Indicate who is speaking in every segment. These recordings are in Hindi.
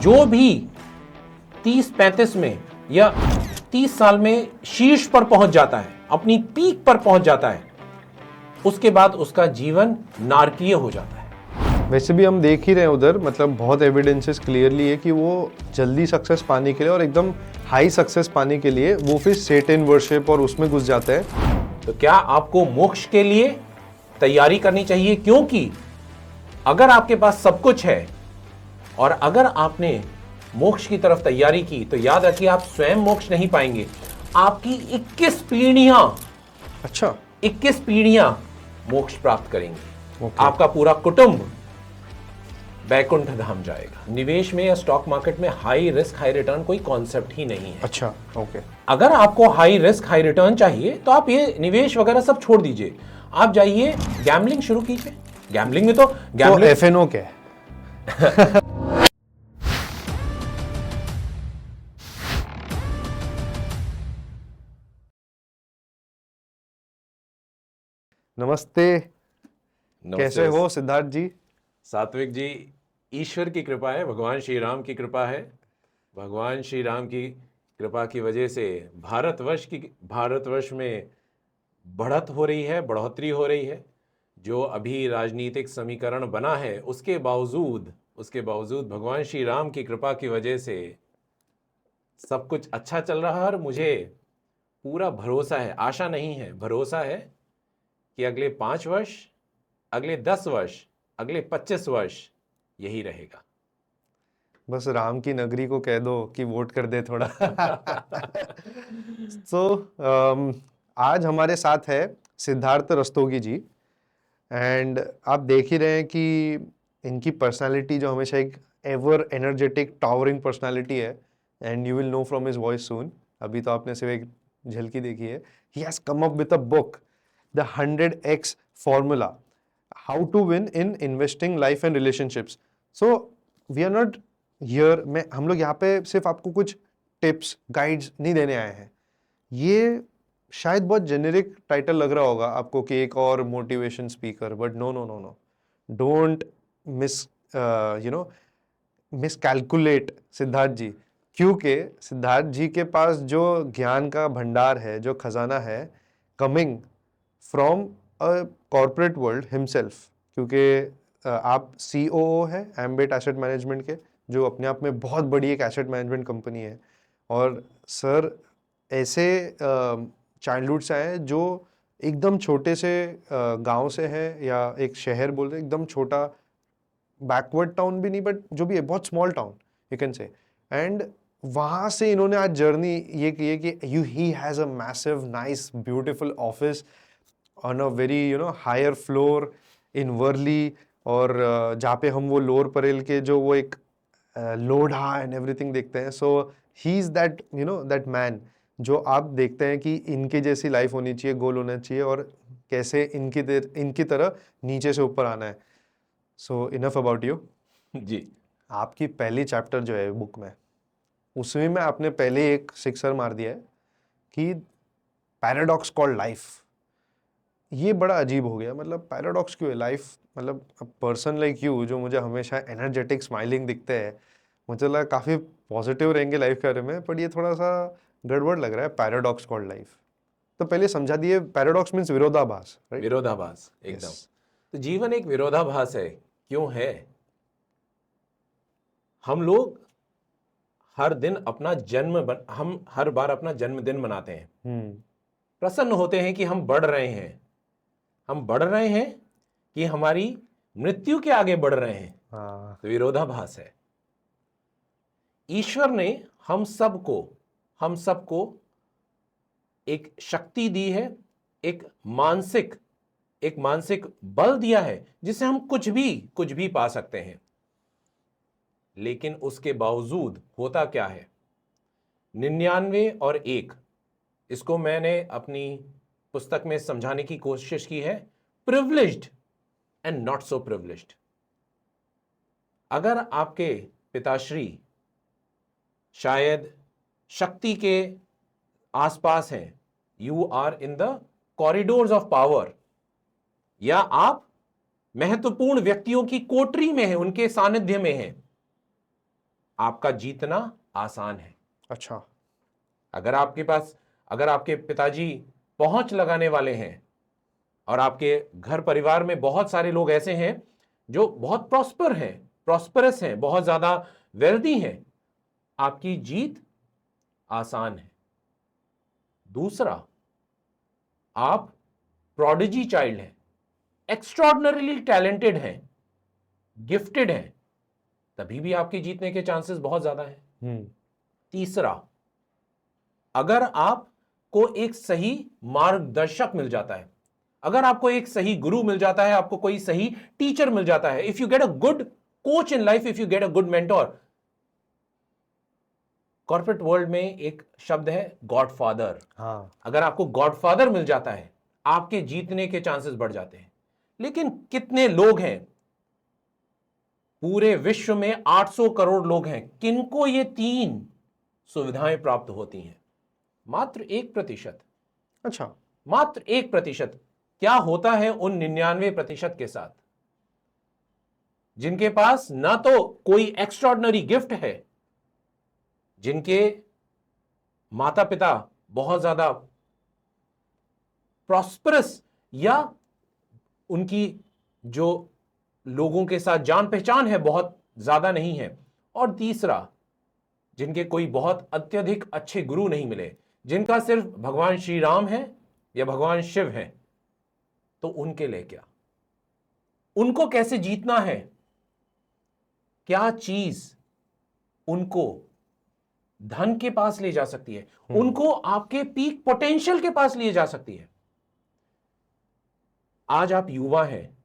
Speaker 1: जो भी 30-35 में या 30 साल में शीर्ष पर पहुंच जाता है, अपनी पीक पर पहुंच जाता है, उसके बाद उसका जीवन नारकीय हो जाता है।
Speaker 2: वैसे भी हम देख ही रहे हैं उधर, मतलब बहुत एविडेंसेस क्लियरली है कि वो जल्दी सक्सेस पाने के लिए और एकदम हाई सक्सेस पाने के लिए वो फिर सेटन वर्शिप और उसमें घुस जाते हैं।
Speaker 1: तो क्या आपको मोक्ष के लिए तैयारी करनी चाहिए? क्योंकि अगर आपके पास सब कुछ है और अगर आपने मोक्ष की तरफ तैयारी की तो याद रखिए आप स्वयं मोक्ष नहीं पाएंगे, आपकी 21 पीढ़ियां,
Speaker 2: अच्छा
Speaker 1: 21 पीढ़ियां मोक्ष प्राप्त करेंगी।
Speaker 2: Okay.
Speaker 1: आपका पूरा कुटुंब बैकुंठ धाम जाएगा। निवेश में या स्टॉक मार्केट में हाई रिस्क हाई रिटर्न कोई कॉन्सेप्ट ही नहीं है।
Speaker 2: अच्छा ओके।
Speaker 1: अगर आपको हाई रिस्क हाई रिटर्न चाहिए तो आप ये निवेश वगैरह सब छोड़ दीजिए, आप जाइए गैम्बलिंग शुरू कीजिए। गैम्बलिंग में तो
Speaker 2: एफएनओ क्या है? नमस्ते, कैसे हो सिद्धार्थ जी?
Speaker 1: सात्विक जी, ईश्वर की कृपा है, भगवान श्री राम की कृपा है। भगवान श्री राम की कृपा की वजह से भारतवर्ष में बढ़त हो रही है, बढ़ोतरी हो रही है। जो अभी राजनीतिक समीकरण बना है उसके बावजूद भगवान श्री राम की कृपा की वजह से सब कुछ अच्छा चल रहा है। और मुझे पूरा भरोसा है, आशा नहीं है, भरोसा है कि अगले 5 वर्ष, अगले 10 वर्ष, अगले 25 वर्ष यही रहेगा।
Speaker 2: बस राम की नगरी को कह दो कि वोट कर दे थोड़ा। आज हमारे साथ है सिद्धार्थ रस्तोगी जी, एंड आप देख ही रहे हैं कि इनकी पर्सनालिटी जो हमेशा एक एवर एनर्जेटिक टावरिंग पर्सनालिटी है, and you will know from his voice soon. अभी तो आपने सिर्फ एक झलकी देखी है। He has come up with a book, the 100x formula, how to win in investing life and relationships. So we are not here, हम लोग यहाँ पे सिर्फ आपको कुछ टिप्स गाइड्स नहीं देने आए हैं। ये शायद बहुत जेनेरिक टाइटल लग रहा होगा आपको कि एक और motivation speaker, but no no no no, don't miscalculate Siddharth ji, क्योंकि सिद्धार्थ जी के पास जो ज्ञान का भंडार है, जो खजाना है, coming from a corporate world himself, क्योंकि आप सीओओ है एम्बेट एसेट मैनेजमेंट के, जो अपने आप में बहुत बड़ी एक एसेट मैनेजमेंट कंपनी है। और सर ऐसे चाइल्डहुड से आए हैं जो एकदम छोटे से गांव से है, या एक शहर बोल रहे, एकदम छोटा बैकवर्ड टाउन भी नहीं, बट जो भी है बहुत small town you can say. And वहाँ से इन्होंने आज जर्नी ये की है कि he has a massive nice beautiful office on a very higher floor in Worli, और जहाँ पे हम वो लोअर परेल के जो वो एक लोढ़ा एंड एवरीथिंग देखते हैं। So he is that that man जो आप देखते हैं कि इनके जैसी लाइफ होनी चाहिए, गोल होना चाहिए, और कैसे इनकी तरह नीचे से ऊपर आना है। सो इनफ अबाउट यू
Speaker 1: जी।
Speaker 2: आपकी पहली चैप्टर जो है बुक में, उसमें में आपने पहले एक सिक्सर मार दिया है कि पैराडॉक्स कॉल्ड लाइफ। ये बड़ा अजीब हो गया, मतलब पैराडॉक्स क्यों है लाइफ? मतलब पर्सन लाइक यू जो मुझे हमेशा एनर्जेटिक स्माइलिंग दिखते हैं, मुझे लगा काफ़ी पॉजिटिव रहेंगे लाइफ के बारे में, पर ये थोड़ा सा गड़बड़ लग रहा है, पैराडॉक्स कॉल्ड लाइफ। तो पहले समझा दिए, पैराडॉक्स मीन्स विरोधाभास, राइट?
Speaker 1: विरोधाभास, एकदम।
Speaker 2: Yes.
Speaker 1: तो जीवन एक विरोधाभास है। क्यों है? हम लोग हम हर बार अपना जन्मदिन मनाते हैं, प्रसन्न होते हैं कि हम बढ़ रहे हैं। हम बढ़ रहे हैं कि हमारी मृत्यु के आगे बढ़ रहे हैं।
Speaker 2: हाँ।
Speaker 1: तो विरोधाभास है। ईश्वर ने हम सबको एक शक्ति दी है, एक मानसिक बल दिया है जिससे हम कुछ भी पा सकते हैं। लेकिन उसके बावजूद होता क्या है? 99 और 1, इसको मैंने अपनी पुस्तक में समझाने की कोशिश की है, privileged and not so privileged. अगर आपके पिताश्री शायद शक्ति के आसपास हैं, you are in the corridors of power, या आप महत्वपूर्ण व्यक्तियों की कोठरी में हैं, उनके सानिध्य में हैं, आपका जीतना आसान है।
Speaker 2: अच्छा।
Speaker 1: अगर आपके पिताजी पहुंच लगाने वाले हैं और आपके घर परिवार में बहुत सारे लोग ऐसे हैं जो बहुत प्रॉस्परस हैं, बहुत ज्यादा वेल्दी हैं, आपकी जीत आसान है। दूसरा, आप प्रोडिजी चाइल्ड हैं, एक्स्ट्रॉर्डिनरीली टैलेंटेड हैं, गिफ्टेड हैं, तभी भी आपके जीतने के चांसेस बहुत ज्यादा हैं। तीसरा, अगर आपको एक सही मार्गदर्शक मिल जाता है, अगर आपको एक सही गुरु मिल जाता है, आपको कोई सही टीचर मिल जाता है, if you get a good coach in life, if you get a good mentor, corporate world में एक शब्द है गॉडफादर।
Speaker 2: हाँ।
Speaker 1: अगर आपको गॉडफादर मिल जाता है, आपके जीतने के चांसेस बढ़ जाते हैं। लेकिन कितने लोग हैं, पूरे विश्व में 800 करोड़ लोग हैं, किनको ये 3 सुविधाएं प्राप्त होती हैं? मात्र 1%।
Speaker 2: अच्छा।
Speaker 1: मात्र 1%। क्या होता है उन 99% के साथ जिनके पास ना तो कोई एक्स्ट्रॉर्डिनरी गिफ्ट है, जिनके माता पिता बहुत ज्यादा प्रॉस्परस या उनकी जो लोगों के साथ जान पहचान है बहुत ज्यादा नहीं है, और तीसरा, जिनके कोई बहुत अत्यधिक अच्छे गुरु नहीं मिले, जिनका सिर्फ भगवान श्री राम है या भगवान शिव है, तो उनके लिए क्या? उनको कैसे जीतना है? क्या चीज उनको धन के पास ले जा सकती है, उनको आपके पीक पोटेंशियल के पास ले जा सकती है? आज आप युवा हैं,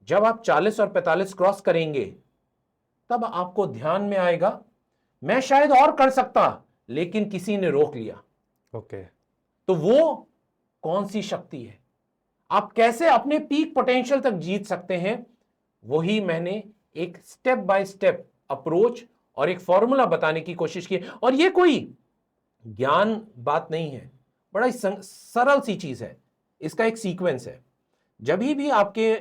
Speaker 1: जब आप 40 और 45 क्रॉस करेंगे, तब आपको ध्यान में आएगा, मैं शायद और कर सकता, लेकिन किसी ने रोक लिया।
Speaker 2: ओके।
Speaker 1: तो वो कौन सी शक्ति है? आप कैसे अपने पीक पोटेंशियल तक जीत सकते हैं? वही मैंने एक स्टेप बाय स्टेप अप्रोच और एक फॉर्मूला बताने की कोशिश की। और ये कोई ज्ञान बात नहीं है, बड़ा ही सरल सी चीज है। इसका एक सीक्वेंस है। जब भी आपके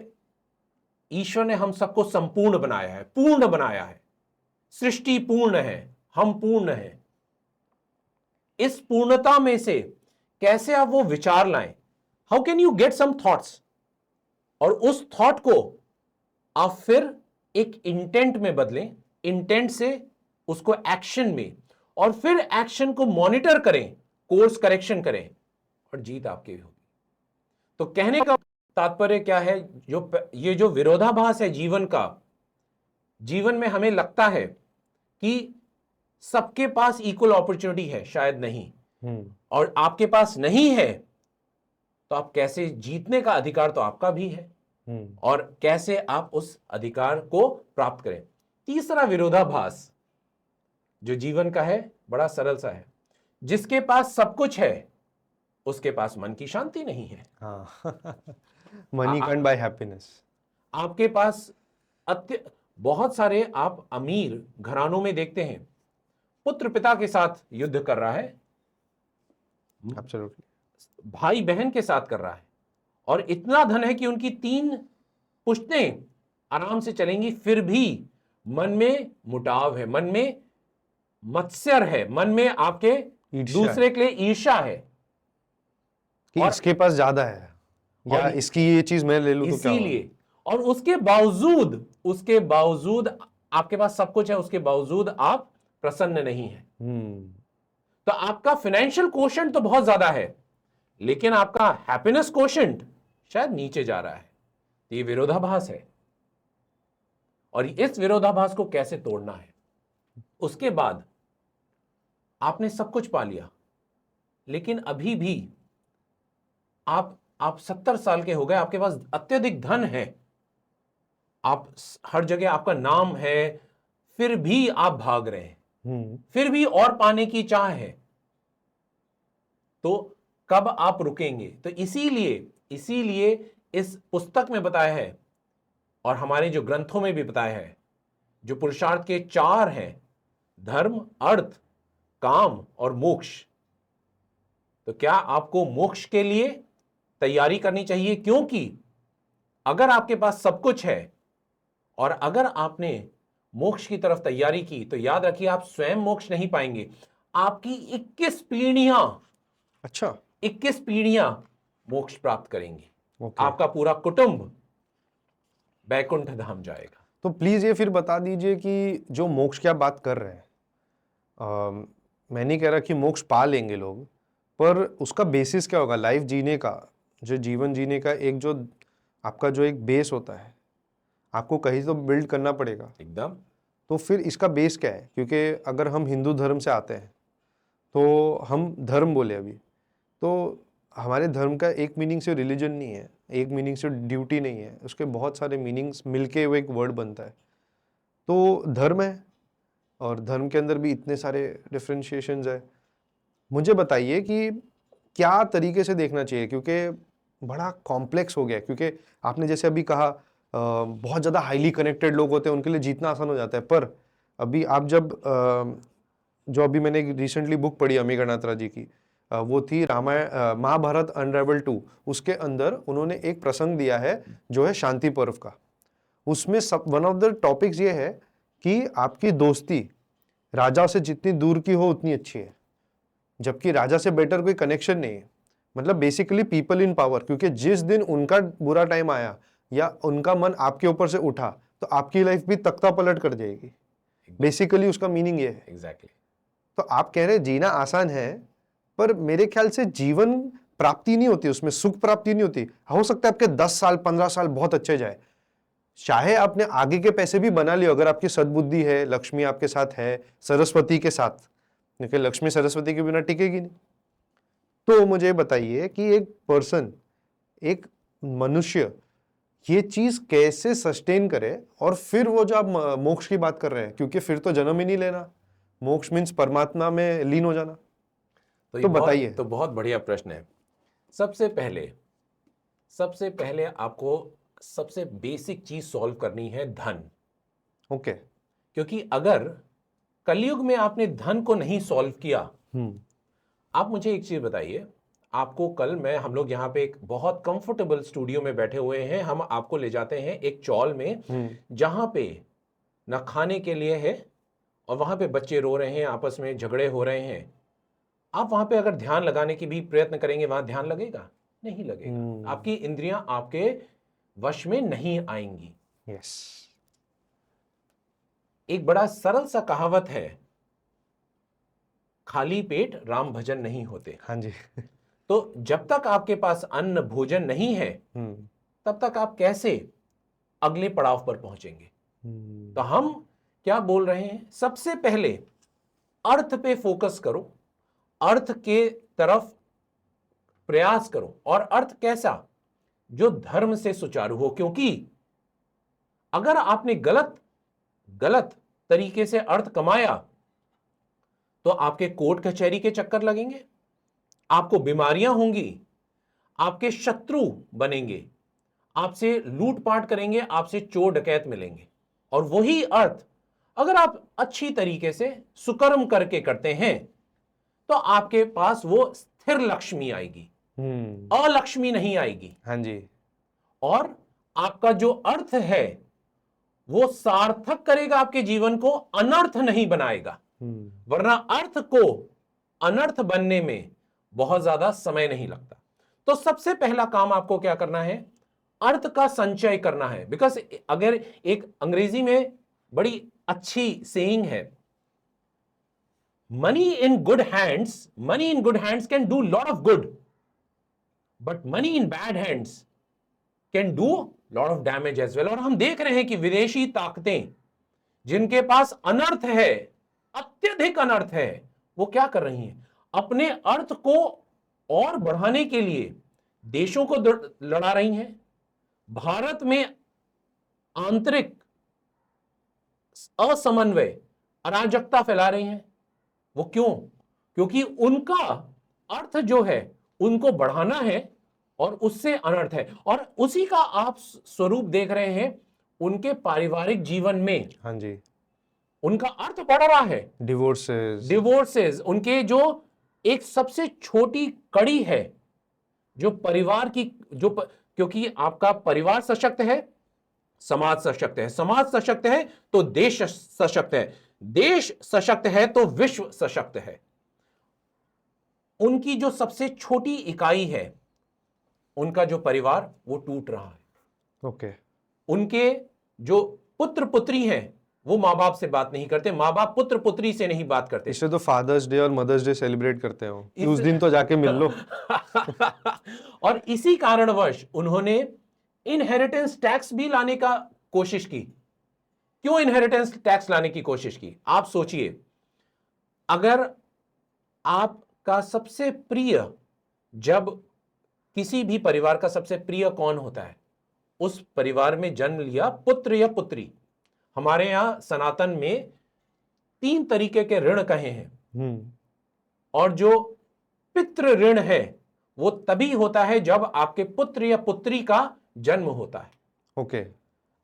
Speaker 1: ईश्वर ने हम सबको संपूर्ण बनाया है, पूर्ण बनाया है, सृष्टि पूर्ण है, हम पूर्ण हैं, इस पूर्णता में से कैसे आप वो विचार लाएं? How can you get some thoughts, और उस थॉट को आप फिर एक इंटेंट में बदलें, इंटेंट से उसको एक्शन में, और फिर एक्शन को मॉनिटर करें, कोर्स करेक्शन करें, और जीत आपकी होगी। तो कहने का तात्पर्य क्या है? ये जो विरोधाभास है जीवन का, जीवन में हमें लगता है कि सबके पास इक्वल अपॉर्चुनिटी है, शायद नहीं, और आपके पास नहीं है, तो आप कैसे जीतने का अधिकार तो आपका भी है, और कैसे आप उस अधिकार को प्राप्त करें। तीसरा विरोधाभास जो जीवन का है, बड़ा सरल सा है। जिसके पास सब कुछ है, उसके पास मन की शांति नहीं है।
Speaker 2: हाँ। Money can buy happiness.
Speaker 1: आपके पास बहुत सारे आप अमीर घरानों में देखते हैं, पुत्र पिता के साथ युद्ध कर रहा है,
Speaker 2: एब्सोल्युटली,
Speaker 1: भाई बहन के साथ कर रहा है, और इतना धन है कि उनकी 3 पुश्तें आराम से चलेंगी, फिर भी मन में मुटाव है, मन में मत्सर है, मन में आपके दूसरे के लिए ईर्ष्या है
Speaker 2: कि
Speaker 1: और
Speaker 2: इसके पास ज्यादा है, या इसकी ये चीज मैं ले लूं तो क्या होगा?
Speaker 1: इसीलिए, और उसके बावजूद आपके पास सब कुछ है, उसके बावजूद आप प्रसन्न नहीं है। तो आपका फाइनेंशियल कोशेंट तो बहुत ज्यादा है, लेकिन आपका हैप्पीनेस कोशेंट शायद नीचे जा रहा है। तो ये विरोधाभास है, और इस विरोधाभास को कैसे तोड़ना है? उसके बाद आपने सब कुछ पा लिया, लेकिन अभी भी आप 70 साल के हो गए, आपके पास अत्यधिक धन है, आप हर जगह आपका नाम है, फिर भी आप भाग रहे हैं, फिर भी और पाने की चाह है, तो कब आप रुकेंगे? तो इसीलिए इस पुस्तक में बताया है, और हमारे जो ग्रंथों में भी बताया है, जो पुरुषार्थ के 4 हैं, धर्म, अर्थ, काम और मोक्ष। तो क्या आपको मोक्ष के लिए तैयारी करनी चाहिए? क्योंकि अगर आपके पास सब कुछ है, और अगर आपने मोक्ष की तरफ तैयारी की, तो याद रखिए आप स्वयं मोक्ष नहीं पाएंगे, आपकी 21 पीढ़ियां,
Speaker 2: अच्छा
Speaker 1: 21 पीढ़ियां मोक्ष प्राप्त करेंगी।
Speaker 2: ओके।
Speaker 1: आपका पूरा कुटुंब बैकुंठ धाम जाएगा।
Speaker 2: तो प्लीज ये फिर बता दीजिए कि जो मोक्ष की आप बात कर रहे हैं, मैं नहीं कह रहा कि मोक्ष पा लेंगे लोग, पर उसका बेसिस क्या होगा लाइफ जीने का, जो जीवन जीने का एक जो आपका जो एक बेस होता है, आपको कहीं तो बिल्ड करना पड़ेगा।
Speaker 1: एकदम।
Speaker 2: तो फिर इसका बेस क्या है? क्योंकि अगर हम हिंदू धर्म से आते हैं तो हम धर्म बोले अभी, तो हमारे धर्म का एक मीनिंग से रिलीजन नहीं है, एक मीनिंग से ड्यूटी नहीं है, उसके बहुत सारे मीनिंग्स मिलके वो एक वर्ड बनता है। तो धर्म है, और धर्म के अंदर भी इतने सारे डिफरेंशिएशंस है। मुझे बताइए कि क्या तरीके से देखना चाहिए, क्योंकि बड़ा कॉम्प्लेक्स हो गया है। क्योंकि आपने जैसे अभी कहा बहुत ज़्यादा हाईली कनेक्टेड लोग होते हैं, उनके लिए जीतना आसान हो जाता है। पर अभी आप जब जो अभी मैंने रिसेंटली बुक पढ़ी अमीगनाथ जी की, वो थी रामायण महाभारत अनरेवल 2, उसके अंदर उन्होंने एक प्रसंग दिया है जो है शांति पर्व का। उसमें सब वन ऑफ द टॉपिक्स ये है कि आपकी दोस्ती राजा से जितनी दूर की हो उतनी अच्छी है, जबकि राजा से बेटर कोई कनेक्शन नहीं है। मतलब बेसिकली पीपल इन पावर, क्योंकि जिस दिन उनका बुरा टाइम आया या उनका मन आपके ऊपर से उठा तो आपकी लाइफ भी तख्ता पलट कर जाएगी। बेसिकली उसका मीनिंग ये है।
Speaker 1: एग्जैक्टली।
Speaker 2: तो आप कह रहे हैं जीना आसान है, पर मेरे ख्याल से जीवन प्राप्ति नहीं होती, उसमें सुख प्राप्ति नहीं होती। हो सकता है आपके 10 साल 15 साल बहुत अच्छे जाए, चाहे आपने आगे के पैसे भी बना लियो, अगर आपकी सद्बुद्धि है, लक्ष्मी आपके साथ है, सरस्वती के साथ, क्योंकि लक्ष्मी सरस्वती के बिना टिकेगी नहीं। तो मुझे बताइए कि एक पर्सन, एक मनुष्य ये चीज कैसे सस्टेन करे, और फिर वो जो आप मोक्ष की बात कर रहे हैं, क्योंकि फिर तो जन्म ही नहीं लेना, मोक्ष मीन्स परमात्मा में लीन हो जाना। तो बताइए।
Speaker 1: तो बहुत बढ़िया प्रश्न है। सबसे पहले आपको सबसे बेसिक चीज सॉल्व करनी है धन।
Speaker 2: ओके।
Speaker 1: क्योंकि अगर कलयुग में आपने धन को नहीं सॉल्व किया, आप मुझे एक चीज बताइए, आपको कल मैं हम लोग यहाँ पे एक बहुत कंफर्टेबल स्टूडियो में बैठे हुए हैं, हम आपको ले जाते हैं एक चौल में जहां पे न खाने के लिए है, और वहां पे बच्चे रो रहे हैं, आपस में झगड़े हो रहे हैं। आप वहां पे अगर ध्यान लगाने की भी प्रयत्न करेंगे, वहां ध्यान लगेगा? नहीं लगेगा। आपकी इंद्रियां आपके वश में नहीं आएंगी।
Speaker 2: यस।
Speaker 1: एक बड़ा सरल सा कहावत है, खाली पेट राम भजन नहीं होते।
Speaker 2: हाँ जी।
Speaker 1: तो जब तक आपके पास अन्न भोजन नहीं है, तब तक आप कैसे अगले पड़ाव पर पहुंचेंगे? तो हम क्या बोल रहे हैं, सबसे पहले अर्थ पे फोकस करो, अर्थ के तरफ प्रयास करो। और अर्थ कैसा? जो धर्म से सुचारू हो। क्योंकि अगर आपने गलत तरीके से अर्थ कमाया तो आपके कोर्ट कचहरी के चक्कर लगेंगे, आपको बीमारियां होंगी, आपके शत्रु बनेंगे, आपसे लूटपाट करेंगे, आपसे चोर डकैत मिलेंगे। और वही अर्थ अगर आप अच्छी तरीके से सुकर्म करके करते हैं तो आपके पास वो स्थिर लक्ष्मी आएगी, अलक्ष्मी नहीं आएगी।
Speaker 2: हाँ जी।
Speaker 1: और आपका जो अर्थ है वो सार्थक करेगा आपके जीवन को, अनर्थ नहीं बनाएगा। वरना अर्थ को अनर्थ बनने में बहुत ज्यादा समय नहीं लगता। तो सबसे पहला काम आपको क्या करना है? अर्थ का संचय करना है। बिकॉज अगर एक अंग्रेजी में बड़ी अच्छी सेइंग है, money in good hands can do lot of good, but money in bad hands can do lot of damage as well. और हम देख रहे हैं कि विदेशी ताकतें जिनके पास अनर्थ है, अत्यधिक अनर्थ है, वो क्या कर रही हैं? अपने अर्थ को और बढ़ाने के लिए देशों को लड़ा रही हैं। भारत में आंतरिक असमन्वय, अराजकता फैला रही हैं। वो क्यों? क्योंकि उनका अर्थ जो है उनको बढ़ाना है और उससे अनर्थ है। और उसी का आप स्वरूप देख रहे हैं उनके पारिवारिक जीवन में।
Speaker 2: हाँ जी।
Speaker 1: उनका अर्थ बढ़ रहा है, डिवोर्सेस, उनके जो एक सबसे छोटी कड़ी है जो परिवार की, क्योंकि आपका परिवार सशक्त है, समाज सशक्त है, समाज सशक्त है तो देश सशक्त है, देश सशक्त है तो विश्व सशक्त है। उनकी जो सबसे छोटी इकाई है, उनका जो परिवार, वो टूट रहा है।
Speaker 2: ओके।
Speaker 1: उनके जो पुत्र पुत्री हैं, वो माँ बाप से बात नहीं करते, माँ बाप पुत्र पुत्री से नहीं बात करते।
Speaker 2: इससे तो फादर्स डे और मदर्स डे सेलिब्रेट करते हो कि उस
Speaker 1: इस-
Speaker 2: दिन तो जाके मिल लो।
Speaker 1: और इसी कारणवश उन्होंने इनहेरिटेंस टैक्स भी लाने का कोशिश की। क्यों इनहेरिटेंस टैक्स लाने की कोशिश की? आप सोचिए, अगर आपका सबसे प्रिय, जब किसी भी परिवार का सबसे प्रिय कौन होता है? उस परिवार में जन्म लिया पुत्र या पुत्री। हमारे यहां सनातन में 3 तरीके के ऋण कहे हैं, और जो पितृ ऋण है वो तभी होता है जब आपके पुत्र या पुत्री का जन्म होता है।
Speaker 2: ओके।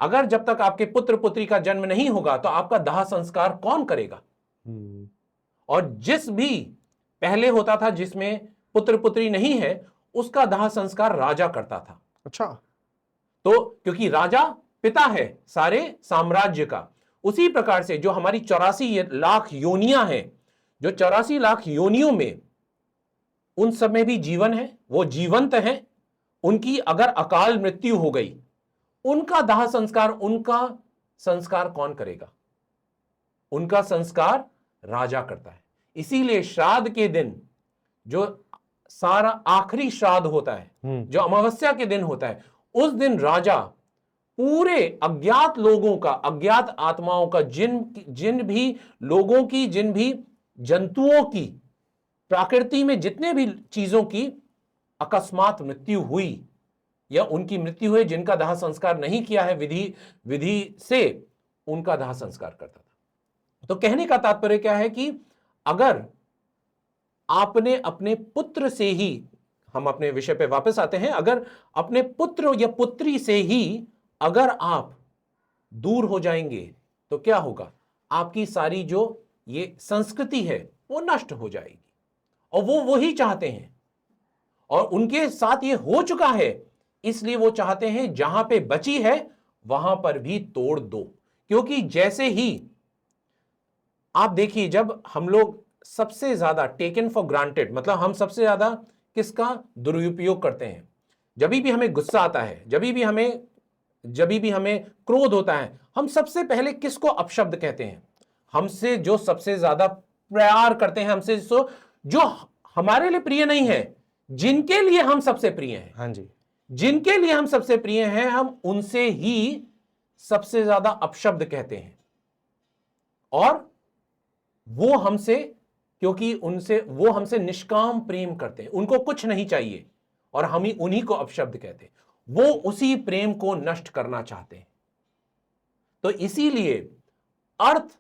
Speaker 1: अगर जब तक आपके पुत्र पुत्री का जन्म नहीं होगा तो आपका दाह संस्कार कौन करेगा? और जिस भी पहले होता था जिसमें पुत्र पुत्री नहीं है, उसका दाह संस्कार राजा करता था।
Speaker 2: अच्छा।
Speaker 1: तो क्योंकि राजा पिता है सारे साम्राज्य का, उसी प्रकार से जो हमारी 84 लाख योनियां हैं, जो 84 लाख योनियों में उन सब में भी जीवन है, वो जीवंत हैं। उनकी अगर अकाल मृत्यु हो गई, उनका दाह संस्कार, उनका संस्कार कौन करेगा? उनका संस्कार राजा करता है। इसीलिए श्राद्ध के दिन, जो सारा आखिरी श्राद्ध होता है, जो अमावस्या के दिन होता है, उस दिन राजा पूरे अज्ञात लोगों का, अज्ञात आत्माओं का, जिन भी लोगों की, जिन भी जंतुओं की, प्रकृति में जितने भी चीजों की अकस्मात मृत्यु हुई या उनकी मृत्यु हुई, जिनका दाह संस्कार नहीं किया है विधि से, उनका दाह संस्कार करता था। तो कहने का तात्पर्य क्या है कि अगर आपने अपने पुत्र से ही, हम अपने विषय पे वापस आते हैं, अगर अपने पुत्र या पुत्री से ही अगर आप दूर हो जाएंगे तो क्या होगा? आपकी सारी जो ये संस्कृति है वो नष्ट हो जाएगी। और वो वही चाहते हैं, और उनके साथ ये हो चुका है, इसलिए वो चाहते हैं जहां पे बची है वहां पर भी तोड़ दो। क्योंकि जैसे ही आप देखिए, जब हम लोग सबसे ज्यादा टेकन फॉर ग्रांटेड, मतलब हम सबसे ज्यादा किसका दुरुपयोग करते हैं? जब भी हमें गुस्सा आता है, जब भी हमें क्रोध होता है, हम सबसे पहले किसको अपशब्द कहते हैं? हमसे जो सबसे ज्यादा प्यार करते हैं, हमसे जो हमारे लिए प्रिय नहीं है, जिनके लिए हम सबसे प्रिय हैं,
Speaker 2: हाँ जी,
Speaker 1: जिनके लिए हम सबसे प्रिय हैं, हम उनसे ही सबसे ज्यादा अपशब्द कहते हैं। और वो हमसे, क्योंकि वो हमसे निष्काम प्रेम करते हैं, उनको कुछ नहीं चाहिए, और हम ही उन्हीं को अपशब्द कहते हैं। वो उसी प्रेम को नष्ट करना चाहते हैं। तो इसीलिए अर्थ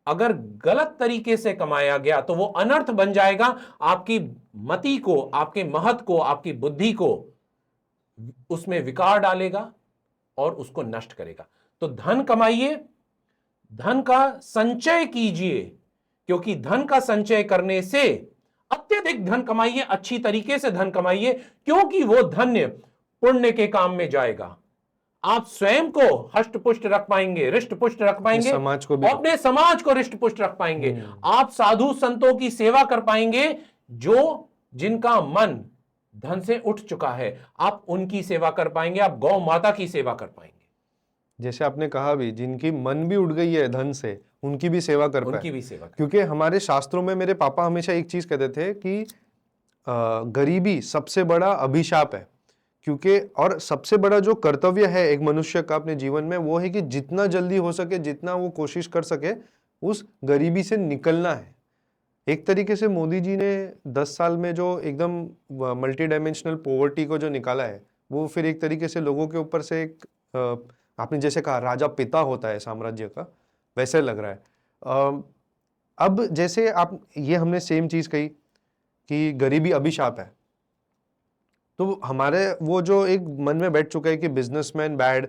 Speaker 1: अगर गलत तरीके से कमाया गया तो वो अनर्थ बन जाएगा, आपकी मति को, आपके महत्व को, आपकी बुद्धि को उसमें विकार डालेगा और उसको नष्ट करेगा। तो धन कमाइए, धन का संचय कीजिए, क्योंकि धन का संचय करने से, अत्यधिक धन कमाइए, अच्छी तरीके से धन कमाइए, क्योंकि वो धन्य पुण्य के काम में जाएगा। आप स्वयं को हष्ट पुष्ट रख पाएंगे, रिष्ट पुष्ट रख पाएंगे,
Speaker 2: समाज को भी,
Speaker 1: अपने समाज को रिष्ट पुष्ट रख पाएंगे। आप साधु संतों की सेवा कर पाएंगे, जिनका मन धन से उठ चुका है, आप उनकी सेवा कर पाएंगे, आप गौ माता की सेवा कर पाएंगे।
Speaker 2: जैसे आपने कहा भी, जिनकी मन भी उठ गई है धन से, उनकी भी सेवा कर पाए,
Speaker 1: उनकी भी सेवा कर।
Speaker 2: क्योंकि हमारे शास्त्रों में मेरे पापा हमेशा एक चीज कहते थे कि गरीबी सबसे बड़ा अभिशाप है। क्योंकि और सबसे बड़ा जो कर्तव्य है एक मनुष्य का अपने जीवन में, वो है कि जितना जल्दी हो सके, जितना वो कोशिश कर सके, उस गरीबी से निकलना है। एक तरीके से मोदी जी ने 10 साल में जो एकदम मल्टी डायमेंशनल पॉवर्टी को जो निकाला है, वो फिर एक तरीके से लोगों के ऊपर से एक आपने जैसे कहा राजा पिता होता है साम्राज्य का, वैसे लग रहा है। अब जैसे आप, ये हमने सेम चीज कही कि गरीबी अभिशाप है, तो हमारे वो जो एक मन में बैठ चुका है कि बिजनेसमैन बैड,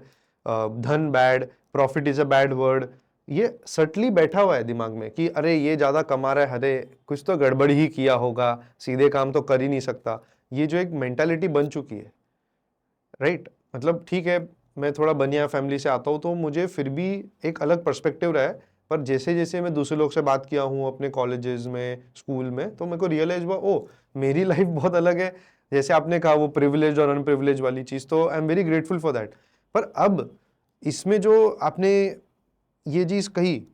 Speaker 2: धन bad, profit is a bad word, ये सटली बैठा हुआ है दिमाग में कि अरे ये ज्यादा कमा रहा है, अरे कुछ तो गड़बड़ ही किया होगा, सीधे काम तो कर ही नहीं सकता। ये जो एक मेंटालिटी बन चुकी है, राइट? मतलब ठीक है, मैं थोड़ा बनिया फैमिली से आता हूँ, तो मुझे फिर भी एक अलग पर्सपेक्टिव रहा है। पर जैसे जैसे मैं दूसरे लोग से बात किया हूँ अपने कॉलेजेस में, स्कूल में, तो मेरे को रियलाइज हुआ, ओ मेरी लाइफ बहुत अलग है। जैसे आपने कहा वो प्रिविलेज और अनप्रिविलेज वाली चीज़, तो I am very grateful for that. पर अब इसमें जो आपने ये चीज़ कही,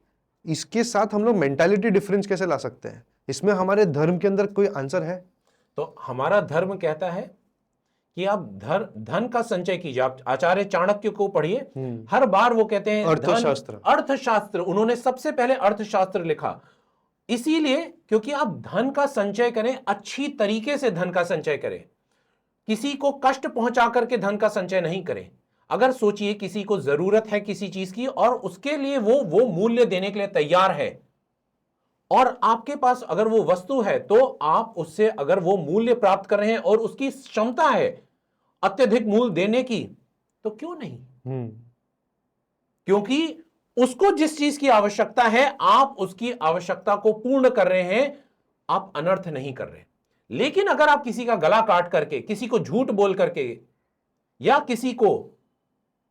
Speaker 2: इसके साथ हम लोग मेंटालिटी डिफरेंस कैसे ला सकते हैं? इसमें हमारे धर्म के अंदर कोई आंसर है?
Speaker 1: तो हमारा धर्म कहता है कि आप धन का संचय कीजिए। आप आचार्य चाणक्य को पढ़िए, हर बार वो कहते हैं
Speaker 2: अर्थशास्त्र।
Speaker 1: अर्थशास्त्र, उन्होंने सबसे पहले अर्थशास्त्र लिखा इसीलिए क्योंकि आप धन का संचय करें, अच्छी तरीके से धन का संचय करें, किसी को कष्ट पहुंचा करके धन का संचय नहीं करें। अगर सोचिए किसी को जरूरत है किसी चीज की और उसके लिए वो मूल्य देने के लिए तैयार है, और आपके पास अगर वो वस्तु है तो आप उससे अगर वो मूल्य प्राप्त कर रहे हैं और उसकी क्षमता है अत्यधिक मूल्य देने की, तो क्यों नहीं? क्योंकि उसको जिस चीज की आवश्यकता है आप उसकी आवश्यकता को पूर्ण कर रहे हैं, आप अनर्थ नहीं कर रहे। लेकिन अगर आप किसी का गला काट करके, किसी को झूठ बोल करके, या किसी को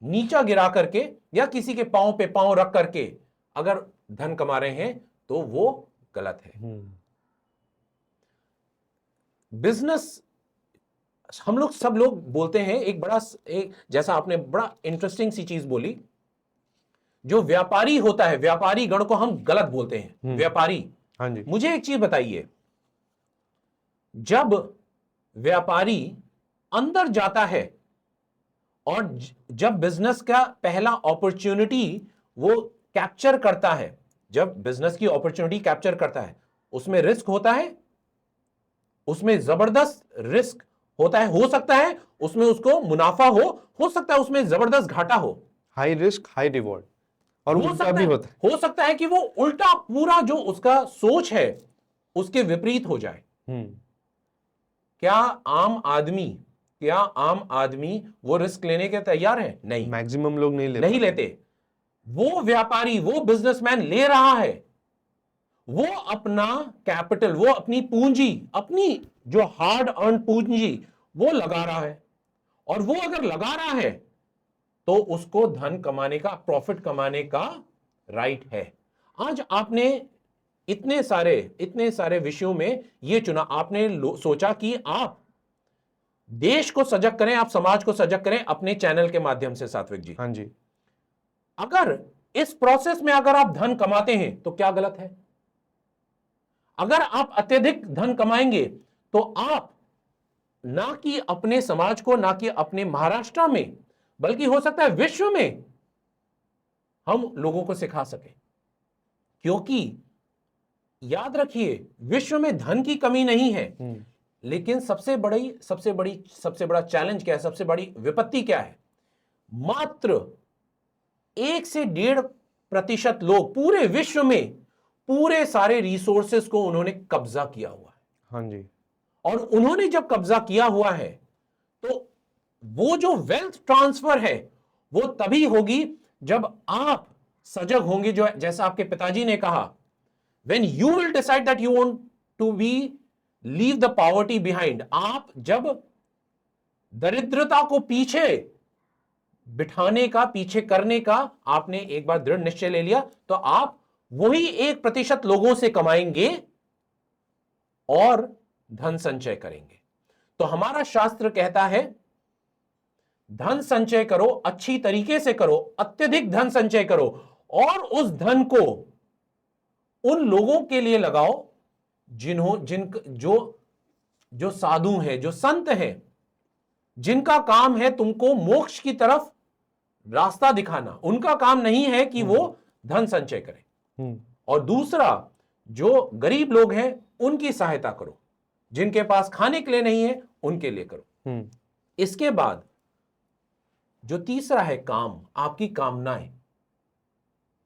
Speaker 1: नीचा गिरा करके, या किसी के पांव पे पांव रख करके अगर धन कमा रहे हैं तो वो गलत है। बिजनेस, हम लोग सब लोग बोलते हैं एक जैसा आपने बड़ा इंटरेस्टिंग सी चीज बोली, जो व्यापारी होता है, व्यापारी गण को हम गलत बोलते हैं, व्यापारी।
Speaker 2: हाँ जी।
Speaker 1: मुझे एक चीज बताइए, जब व्यापारी अंदर जाता है और जब बिजनेस का पहला अपॉर्चुनिटी वो कैप्चर करता है, जब बिजनेस की अपॉर्चुनिटी कैप्चर करता है, उसमें रिस्क होता है, उसमें जबरदस्त रिस्क होता है, हो सकता है उसमें उसको मुनाफा हो सकता है उसमें जबरदस्त घाटा हो,
Speaker 2: हाई रिस्क हाई रिवॉर्ड, और उल्टा भी होता है।
Speaker 1: हो सकता है कि वो उल्टा पूरा जो उसका सोच है उसके विपरीत हो जाए। क्या आम आदमी वो रिस्क लेने के तैयार है? नहीं,
Speaker 2: मैक्सिमम लोग नहीं
Speaker 1: लेते। वो व्यापारी, वो बिजनेसमैन ले रहा है, वो अपना कैपिटल, वो अपनी पूंजी, अपनी जो हार्ड अर्न पूंजी वो लगा रहा है, और वो अगर लगा रहा है तो उसको धन कमाने का, प्रॉफिट कमाने का राइट है। आज आपने इतने सारे विषयों में ये चुना, आपने सोचा कि आप देश को सजग करें, आप समाज को सजग करें अपने चैनल के माध्यम से। सात्विक जी,
Speaker 2: हाँ जी।
Speaker 1: अगर इस प्रोसेस में अगर आप धन कमाते हैं तो क्या गलत है? अगर आप अत्यधिक धन कमाएंगे तो आप ना कि अपने समाज को, ना कि अपने महाराष्ट्र में, बल्कि हो सकता है विश्व में हम लोगों को सिखा सके। क्योंकि याद रखिए, विश्व में धन की कमी नहीं है, लेकिन सबसे बड़ा चैलेंज क्या है, सबसे बड़ी विपत्ति क्या है? मात्र 1 से 1.5% लोग पूरे विश्व में पूरे सारे रिसोर्सेस को उन्होंने कब्जा किया हुआ है।
Speaker 2: हाँ जी।
Speaker 1: और उन्होंने जब कब्जा किया हुआ है तो वो जो वेल्थ ट्रांसफर है वो तभी होगी जब आप सजग होंगे। जो जैसा आपके पिताजी ने कहा, when you will decide that you want to be leave the poverty behind, आप जब दरिद्रता को पीछे बिठाने का, पीछे करने का आपने एक बार दृढ़ निश्चय ले लिया, तो आप वही 1% लोगों से कमाएंगे और धन संचय करेंगे। तो हमारा शास्त्र कहता है धन संचय करो, अच्छी तरीके से करो, अत्यधिक धन संचय करो, और उस धन को उन लोगों के लिए लगाओ जो साधु हैं, जो संत हैं, जिनका काम है तुमको मोक्ष की तरफ रास्ता दिखाना। उनका काम नहीं है कि वो धन संचय करें। और दूसरा, जो गरीब लोग हैं उनकी सहायता करो, जिनके पास खाने के लिए नहीं है उनके लिए करो। इसके बाद जो तीसरा है काम, आपकी कामनाएं।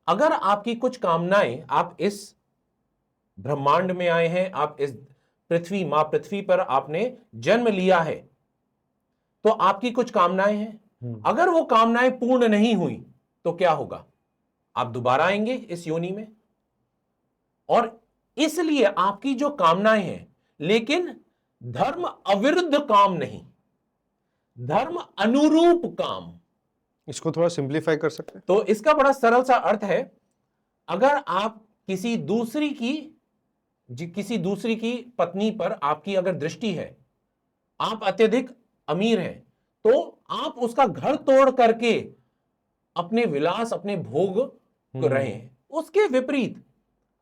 Speaker 1: अगर आपकी कुछ कामनाएं, आप इस ब्रह्मांड में आए हैं, आप इस मां पृथ्वी पर आपने जन्म लिया है, तो आपकी कुछ कामनाएं हैं। अगर वो कामनाएं पूर्ण नहीं हुई तो क्या होगा? आप दोबारा आएंगे इस योनि में। और इसलिए आपकी जो कामनाएं हैं, लेकिन धर्म अविरुद्ध काम नहीं, धर्म अनुरूप काम,
Speaker 2: इसको थोड़ा सिंप्लीफाई कर सकते हैं?
Speaker 1: तो इसका बड़ा सरल सा अर्थ है, अगर आप किसी दूसरी की पत्नी पर आपकी अगर दृष्टि है, आप अत्यधिक अमीर हैं, तो आप उसका घर तोड़ करके अपने विलास, अपने भोग कर रहे हैं। उसके विपरीत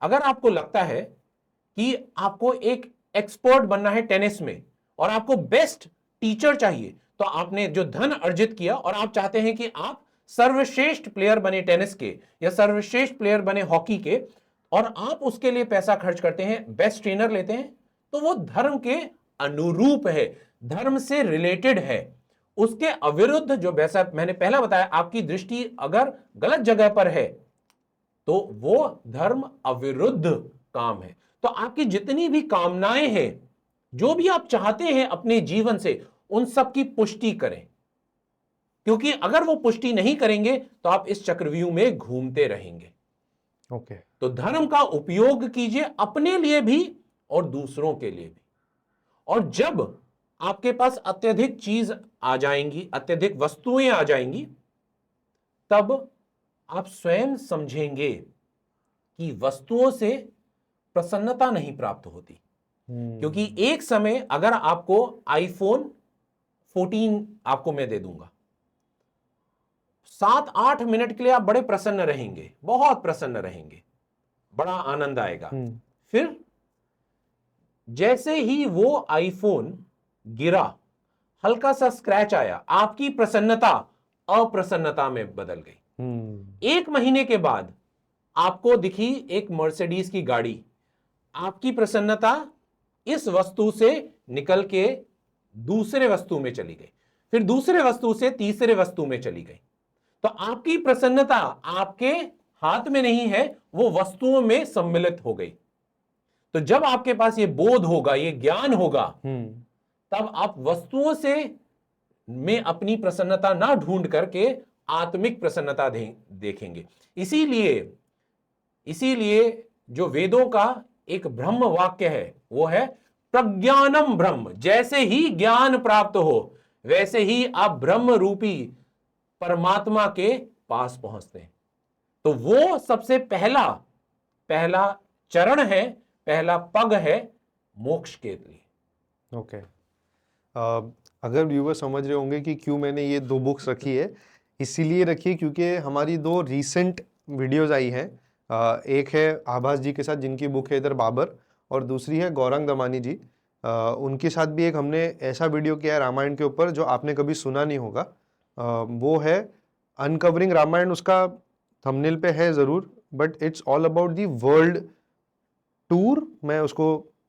Speaker 1: अगर आपको लगता है कि आपको एक एक्सपर्ट बनना है टेनिस में और आपको बेस्ट टीचर चाहिए, तो आपने जो धन अर्जित किया और आप चाहते हैं कि आप सर्वश्रेष्ठ प्लेयर बने टेनिस के या सर्वश्रेष्ठ प्लेयर बने हॉकी के, और आप उसके लिए पैसा खर्च करते हैं, बेस्ट ट्रेनर लेते हैं, तो वो धर्म के अनुरूप है, धर्म से रिलेटेड है। उसके अविरुद्ध, जो वैसा मैंने पहला बताया, आपकी दृष्टि अगर गलत जगह पर है तो वो धर्म अविरुद्ध काम है। तो आपकी जितनी भी कामनाएं हैं, जो भी आप चाहते हैं अपने जीवन से, उन सब की पुष्टि करें, क्योंकि अगर वो पुष्टि नहीं करेंगे तो आप इस चक्रव्यूह में घूमते रहेंगे।
Speaker 2: ओके।
Speaker 1: तो धर्म का उपयोग कीजिए अपने लिए भी और दूसरों के लिए भी। और जब आपके पास अत्यधिक चीज आ जाएंगी, अत्यधिक वस्तुएं आ जाएंगी, तब आप स्वयं समझेंगे कि वस्तुओं से प्रसन्नता नहीं प्राप्त होती। क्योंकि एक समय अगर आपको आईफोन 14 आपको मैं दे दूंगा, 7-8 मिनट के लिए आप बड़े प्रसन्न रहेंगे, बहुत प्रसन्न रहेंगे, बड़ा आनंद आएगा। फिर जैसे ही वो आईफोन गिरा, हल्का सा स्क्रैच आया, आपकी प्रसन्नता अप्रसन्नता में बदल गई। 1 महीने के बाद आपको दिखी एक मर्सिडीज की गाड़ी, आपकी प्रसन्नता इस वस्तु से निकल के दूसरे वस्तु में चली गई, फिर दूसरे वस्तु से तीसरे वस्तु में चली गई। तो आपकी प्रसन्नता आपके हाथ में नहीं है, वो वस्तुओं में सम्मिलित हो गई। तो जब आपके पास ये बोध होगा, ये ज्ञान होगा, तब आप वस्तुओं से में अपनी प्रसन्नता ना ढूंढ करके आत्मिक प्रसन्नता देखेंगे। इसीलिए जो वेदों का एक ब्रह्म वाक्य है, वो है प्रज्ञानम ब्रह्म। जैसे ही ज्ञान प्राप्त हो, वैसे ही आप ब्रह्म रूपी परमात्मा के पास पहुंचते हैं। तो वो सबसे पहला चरण है, पहला पग है मोक्ष के लिए।
Speaker 2: ओके। अगर व्यूवर समझ रहे होंगे कि क्यों मैंने ये 2 बुक्स रखी है, इसीलिए रखी है क्योंकि हमारी 2 रीसेंट वीडियोस आई हैं। एक है आभास जी के साथ, जिनकी बुक है इधर बाबर, और दूसरी है गौरांग दमानी जी। उनके साथ भी एक हमने ऐसा वीडियो किया है रामायण के ऊपर, जो आपने कभी सुना नहीं होगा। वो है अनकवरिंग रामायण, उसका थंबनेल पे है ज़रूर, but it's all about the world tour. मैं उसको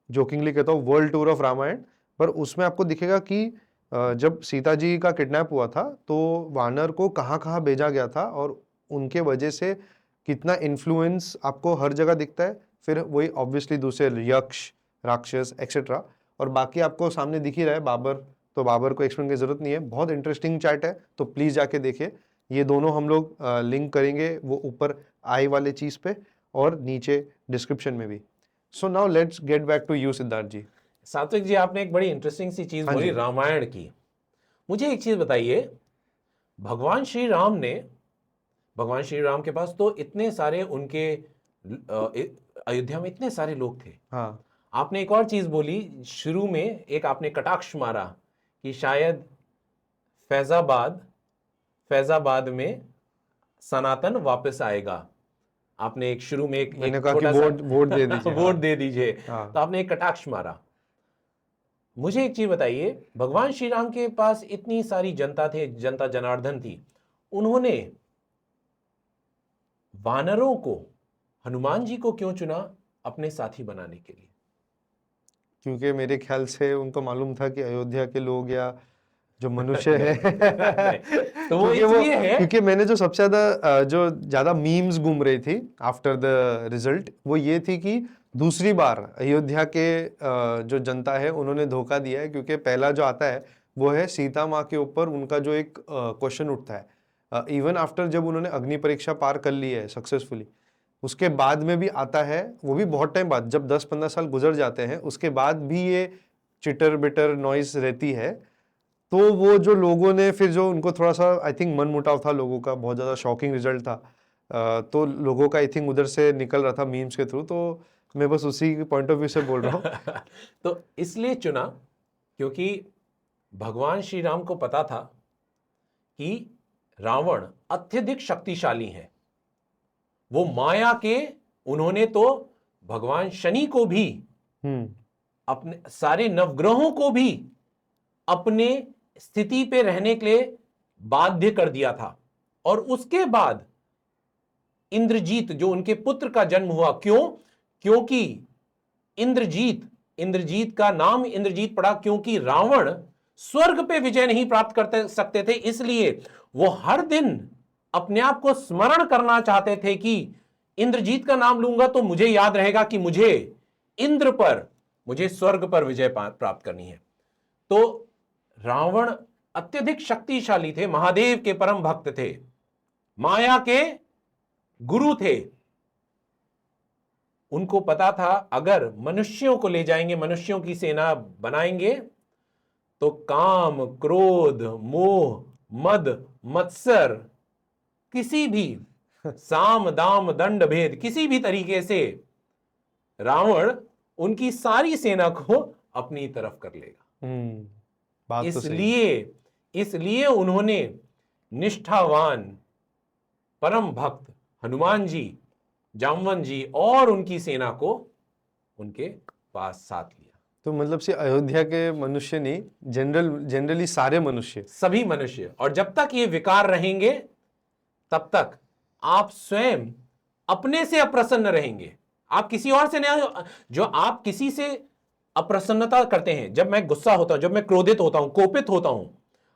Speaker 2: जोकिंगली कहता हूँ वर्ल्ड टूर ऑफ रामायण। पर उसमें आपको दिखेगा कि जब सीता जी का किडनैप हुआ था, तो वानर को कहाँ कहाँ भेजा गया था और उनके वजह से कितना इन्फ्लुएंस आपको हर जगह दिखता है। फिर वही ऑब्वियसली दूसरे यक्ष, राक्षस एक्सेट्रा, और बाकी आपको सामने दिख ही रहा है बाबर। तो बाबर को एक्सप्लेन की जरूरत नहीं है, बहुत इंटरेस्टिंग चैट है, तो प्लीज जाके देखिए। ये दोनों हम लोग लिंक करेंगे, वो ऊपर आई वाले चीज पे और नीचे डिस्क्रिप्शन में भी। So now let's get back to you Siddharth ji.
Speaker 1: Satvik ji, आपने एक बड़ी इंटरेस्टिंग सी चीज बोली रामायण की। मुझे एक चीज बताइए, भगवान श्री राम के पास तो इतने सारे उनके अयोध्या में इतने सारे लोग थे।
Speaker 2: हाँ।
Speaker 1: आपने एक और चीज बोली शुरू में, एक आपने कटाक्ष मारा कि शायद फैजाबाद में सनातन वापस आएगा। आपने एक शुरू में एक
Speaker 2: मैंने कहा कि वोट दे दीजिए।
Speaker 1: वोट दे दीजिए।
Speaker 2: हाँ।
Speaker 1: तो आपने एक कटाक्ष मारा। मुझे एक चीज बताइए, भगवान श्री राम के पास इतनी सारी जनता जनार्दन थी, उन्होंने वानरों को, हनुमान जी को क्यों चुना अपने साथी बनाने के लिए?
Speaker 2: क्योंकि मेरे ख्याल से उनको मालूम था कि अयोध्या के लोग या जो मनुष्य है
Speaker 1: तो वो इसलिए है,
Speaker 2: क्योंकि मैंने जो सबसे ज्यादा मीम्स घूम रही थी आफ्टर द रिजल्ट, वो ये थी कि दूसरी बार अयोध्या के जो जनता है उन्होंने धोखा दिया है। क्योंकि पहला जो आता है वो है सीता माँ के ऊपर उनका जो एक क्वेश्चन उठता है, इवन आफ्टर जब उन्होंने अग्नि परीक्षा पार कर ली है सक्सेसफुली, उसके बाद में भी आता है, वो भी बहुत टाइम बाद, जब 10-15 साल गुजर जाते हैं उसके बाद भी ये चिटर बिटर नॉइस रहती है। तो वो जो लोगों ने फिर जो उनको थोड़ा सा आई थिंक मन मुटाव था लोगों का, बहुत ज़्यादा शॉकिंग रिजल्ट था, तो लोगों का आई थिंक उधर से निकल रहा था मीम्स के थ्रू, तो मैं बस उसी पॉइंट ऑफ व्यू से बोल रहा हूँ।
Speaker 1: तो इसलिए चुना क्योंकि भगवान श्री राम को पता था कि रावण अत्यधिक शक्तिशाली है। वो माया के, उन्होंने तो भगवान शनि को भी, अपने सारे नवग्रहों को भी अपने स्थिति पे रहने के लिए बाध्य कर दिया था। और उसके बाद इंद्रजीत, जो उनके पुत्र का जन्म हुआ, क्योंकि इंद्रजीत का नाम इंद्रजीत पड़ा क्योंकि रावण स्वर्ग पे विजय नहीं प्राप्त कर सकते थे, इसलिए वो हर दिन अपने आप को स्मरण करना चाहते थे कि इंद्रजीत का नाम लूंगा तो मुझे याद रहेगा कि मुझे स्वर्ग पर विजय प्राप्त करनी है। तो रावण अत्यधिक शक्तिशाली थे, महादेव के परम भक्त थे, माया के गुरु थे। उनको पता था अगर मनुष्यों को ले जाएंगे, मनुष्यों की सेना बनाएंगे, तो काम, क्रोध, मोह, मद, मत्सर, किसी भी साम, दाम, दंड, भेद, किसी भी तरीके से रावण उनकी सारी सेना को अपनी तरफ कर लेगा।
Speaker 2: बात तो सही है।
Speaker 1: इसलिए उन्होंने निष्ठावान परम भक्त हनुमान जी, जामवन जी और उनकी सेना को उनके पास साथ लिया।
Speaker 2: तो मतलब से अयोध्या के मनुष्य नहीं, जनरली सारे मनुष्य, सभी
Speaker 1: मनुष्य। और जब तक ये विकार रहेंगे तब तक आप स्वयं अपने से अप्रसन्न रहेंगे। आप किसी और से नहीं, जो आप किसी से अप्रसन्नता करते हैं, जब मैं गुस्सा होता हूं, जब मैं क्रोधित होता हूं, कोपित होता हूं,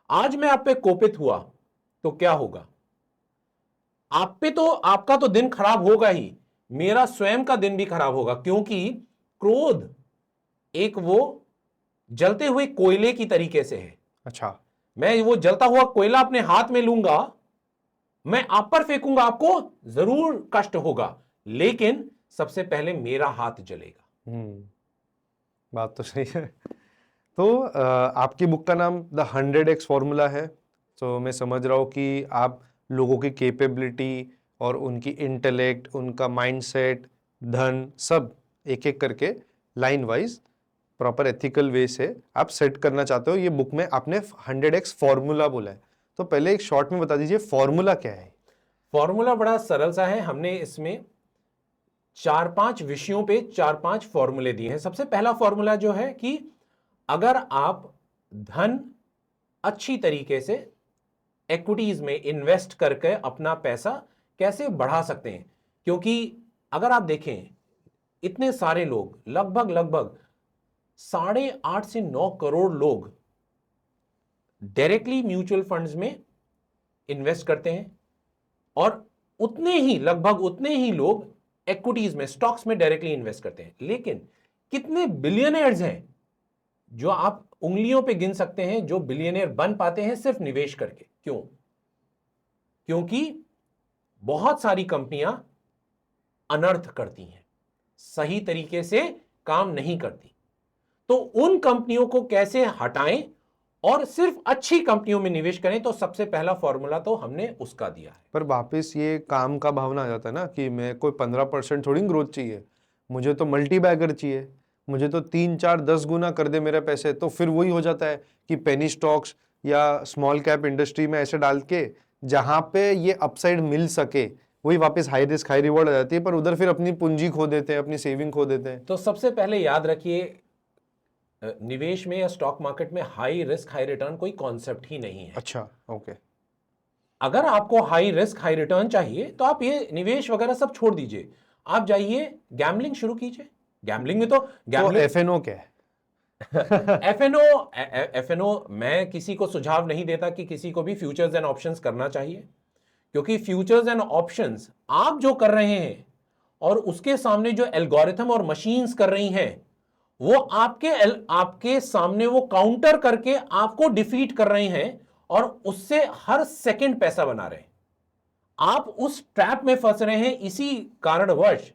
Speaker 1: आज मैं आप पे कोपित हुआ तो क्या होगा? आप पे तो, आपका तो दिन खराब होगा ही, मेरा स्वयं का दिन भी खराब होगा, क्योंकि क्रोध एक वो जलते हुए कोयले की तरीके से है।
Speaker 2: अच्छा,
Speaker 1: मैं वो जलता हुआ कोयला अपने हाथ में लूंगा, मैं आप पर फेंकूंगा, आपको जरूर कष्ट होगा, लेकिन सबसे पहले मेरा हाथ जलेगा।
Speaker 2: बात तो सही है। तो आपकी बुक का नाम द 100x फॉर्मूला है, तो मैं समझ रहा हूँ कि आप लोगों की कैपेबिलिटी और उनकी इंटेलेक्ट, उनका माइंडसेट, धन, सब एक एक करके लाइन वाइज प्रॉपर एथिकल वे से आप सेट करना चाहते हो। ये बुक में आपने 100x फॉर्मूला बोला है, तो पहले एक शॉर्ट में बता दीजिए फॉर्मूला क्या है।
Speaker 1: फॉर्मूला बड़ा सरल सा है। हमने इसमें 4-5 विषयों पे 4-5 फॉर्मूले दिए हैं। सबसे पहला फॉर्मूला जो है कि अगर आप धन अच्छी तरीके से इक्विटीज में इन्वेस्ट करके अपना पैसा कैसे बढ़ा सकते हैं, क्योंकि अगर आप देखें इतने सारे लोग, लगभग 8.5 से 9 करोड़ लोग डायरेक्टली म्यूचुअल फंड्स में इन्वेस्ट करते हैं, और लगभग उतने ही लोग इक्विटीज में, स्टॉक्स में डायरेक्टली इन्वेस्ट करते हैं। लेकिन कितने बिलियनियर्स हैं जो आप उंगलियों पे गिन सकते हैं, जो बिलियनियर बन पाते हैं सिर्फ निवेश करके? क्यों? क्योंकि बहुत सारी कंपनियां अनर्थ करती हैं, सही तरीके से काम नहीं करती। तो उन कंपनियों को कैसे हटाएं और सिर्फ अच्छी कंपनियों में निवेश करें, तो सबसे पहला फॉर्मूला तो हमने उसका दिया है।
Speaker 2: पर वापस ये काम का भावना आ जाता है ना कि मैं कोई 15% थोड़ी ग्रोथ चाहिए, मुझे तो मल्टी बैगर चाहिए, मुझे तो 3, 4, 10 गुना कर दे मेरे पैसे। तो फिर वही हो जाता है कि पेनी स्टॉक्स या स्मॉल कैप इंडस्ट्री में ऐसे डाल के जहां पे ये अपसाइड मिल सके, वही वापस हाई रिस्क हाई रिवॉर्ड आ जाती है, पर उधर फिर अपनी पूंजी खो देते हैं, अपनी सेविंग खो देते हैं।
Speaker 1: तो सबसे पहले याद रखिए, निवेश में या स्टॉक मार्केट में हाई रिस्क हाई रिटर्न कोई कॉन्सेप्ट ही नहीं है।
Speaker 2: अच्छा, ओके।
Speaker 1: अगर आपको हाई रिस्क हाई रिटर्न चाहिए तो आप ये निवेश वगैरह सब छोड़ दीजिए, आप जाइए गैम्बलिंग शुरू कीजिए। गैम्बलिंग में तो
Speaker 2: एफएनओ क्या है?
Speaker 1: एफएनओ मैं किसी को सुझाव नहीं देता कि किसी को भी फ्यूचर्स एंड ऑप्शंस करना चाहिए, क्योंकि फ्यूचर्स एंड ऑप्शंस आप जो कर रहे हैं और उसके सामने जो एल्गोरिथम और मशीन्स कर रही हैं, वो आपके सामने वो काउंटर करके आपको डिफीट कर रहे हैं और उससे हर सेकंड पैसा बना रहे हैं। आप उस ट्रैप में फंस रहे हैं। इसी कारणवश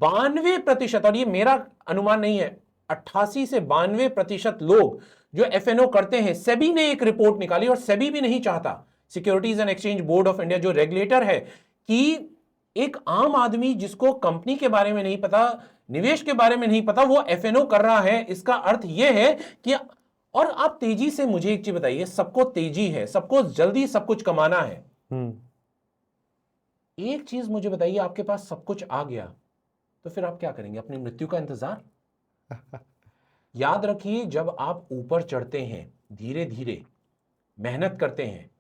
Speaker 1: 92%, और ये मेरा अनुमान नहीं है, 88 से 92% लोग जो एफएनओ करते हैं, सेबी ने एक रिपोर्ट निकाली, और सेबी भी नहीं चाहता, securities and exchange board of India जो रेगुलेटर है, कि एक आम आदमी जिसको कंपनी के बारे में नहीं पता, निवेश के बारे में नहीं पता, वो एफएनओ कर रहा है। इसका अर्थ यह है कि, और आप तेजी से मुझे एक चीज बताइए, सबको तेजी है, सबको जल्दी सब कुछ कमाना है। एक चीज मुझे बताइए, आपके पास सब कुछ आ गया तो फिर आप क्या करेंगे? अपनी मृत्यु का इंतजार? याद रखिए, जब आप ऊपर चढ़ते हैं, धीरे धीरे मेहनत करते हैं,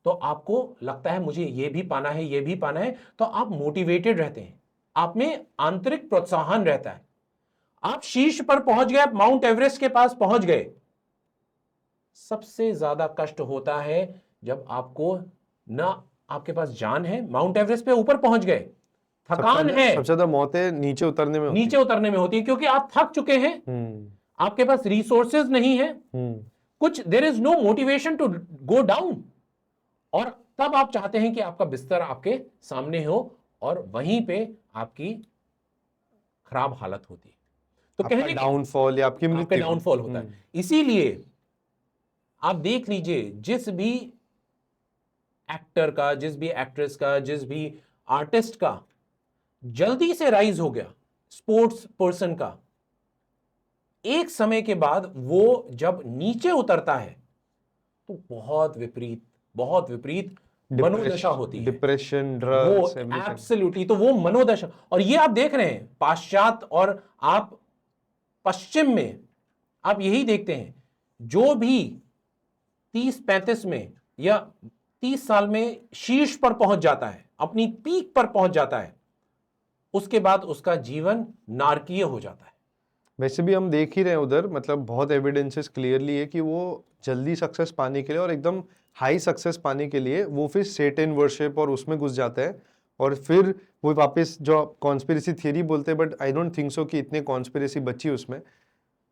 Speaker 1: तो आपको लगता है मुझे ये भी पाना है, ये भी पाना है, तो आप मोटिवेटेड रहते हैं, आप में आंतरिक प्रोत्साहन रहता है। आप शीर्ष पर पहुंच गए, आप माउंट एवरेस्ट के पास पहुंच गए। सबसे ज्यादा कष्ट होता है जब आपको ना आपके पास जान है, माउंट एवरेस्ट पे ऊपर पहुंच गए, थकान है,
Speaker 2: सबसे ज्यादा मौतें नीचे उतरने में
Speaker 1: नीचे उतरने में होती है, क्योंकि आप थक चुके हैं, आपके पास रिसोर्सेज नहीं है, कुछ, there is no motivation to go down, और तब आप चाहते हैं कि आपका बिस्तर आपके सामने हो, और वहीं पे आपकी खराब हालत होती है। तो कहने
Speaker 2: डाउनफॉल या आपकी मृत्यु,
Speaker 1: डाउनफॉल होता है। इसीलिए आप देख लीजिए, जिस भी एक्टर का, जिस भी एक्ट्रेस का, जिस भी आर्टिस्ट का जल्दी से राइज हो गया, स्पोर्ट्स पर्सन का, एक समय के बाद वो जब नीचे उतरता है तो बहुत विपरीत मनोदशा होती है,
Speaker 2: डिप्रेशन, ड्रग्स,
Speaker 1: वो एब्सोल्युटली, तो वो मनोदशा। और ये आप देख रहे हैं पाश्चात्य और आप पश्चिम में आप यही देखते हैं, जो भी 30-35 में या 30 साल में शीर्ष पर पहुंच जाता है, अपनी पीक पर पहुंच जाता है, उसके बाद उसका जीवन नारकीय हो जाता है।
Speaker 2: वैसे भी हम देख ही रहे हैं उधर, मतलब बहुत एविडेंसेस क्लियरली है कि वो जल्दी सक्सेस पाने के लिए और एकदम हाई सक्सेस पाने के लिए वो फिर सेटन वर्शिप और उसमें घुस जाते हैं, और फिर वो वापस जो कॉन्स्पिरेसी थियरी बोलते हैं, but I don't think so कि इतने कॉन्स्पिरेसी बची उसमें।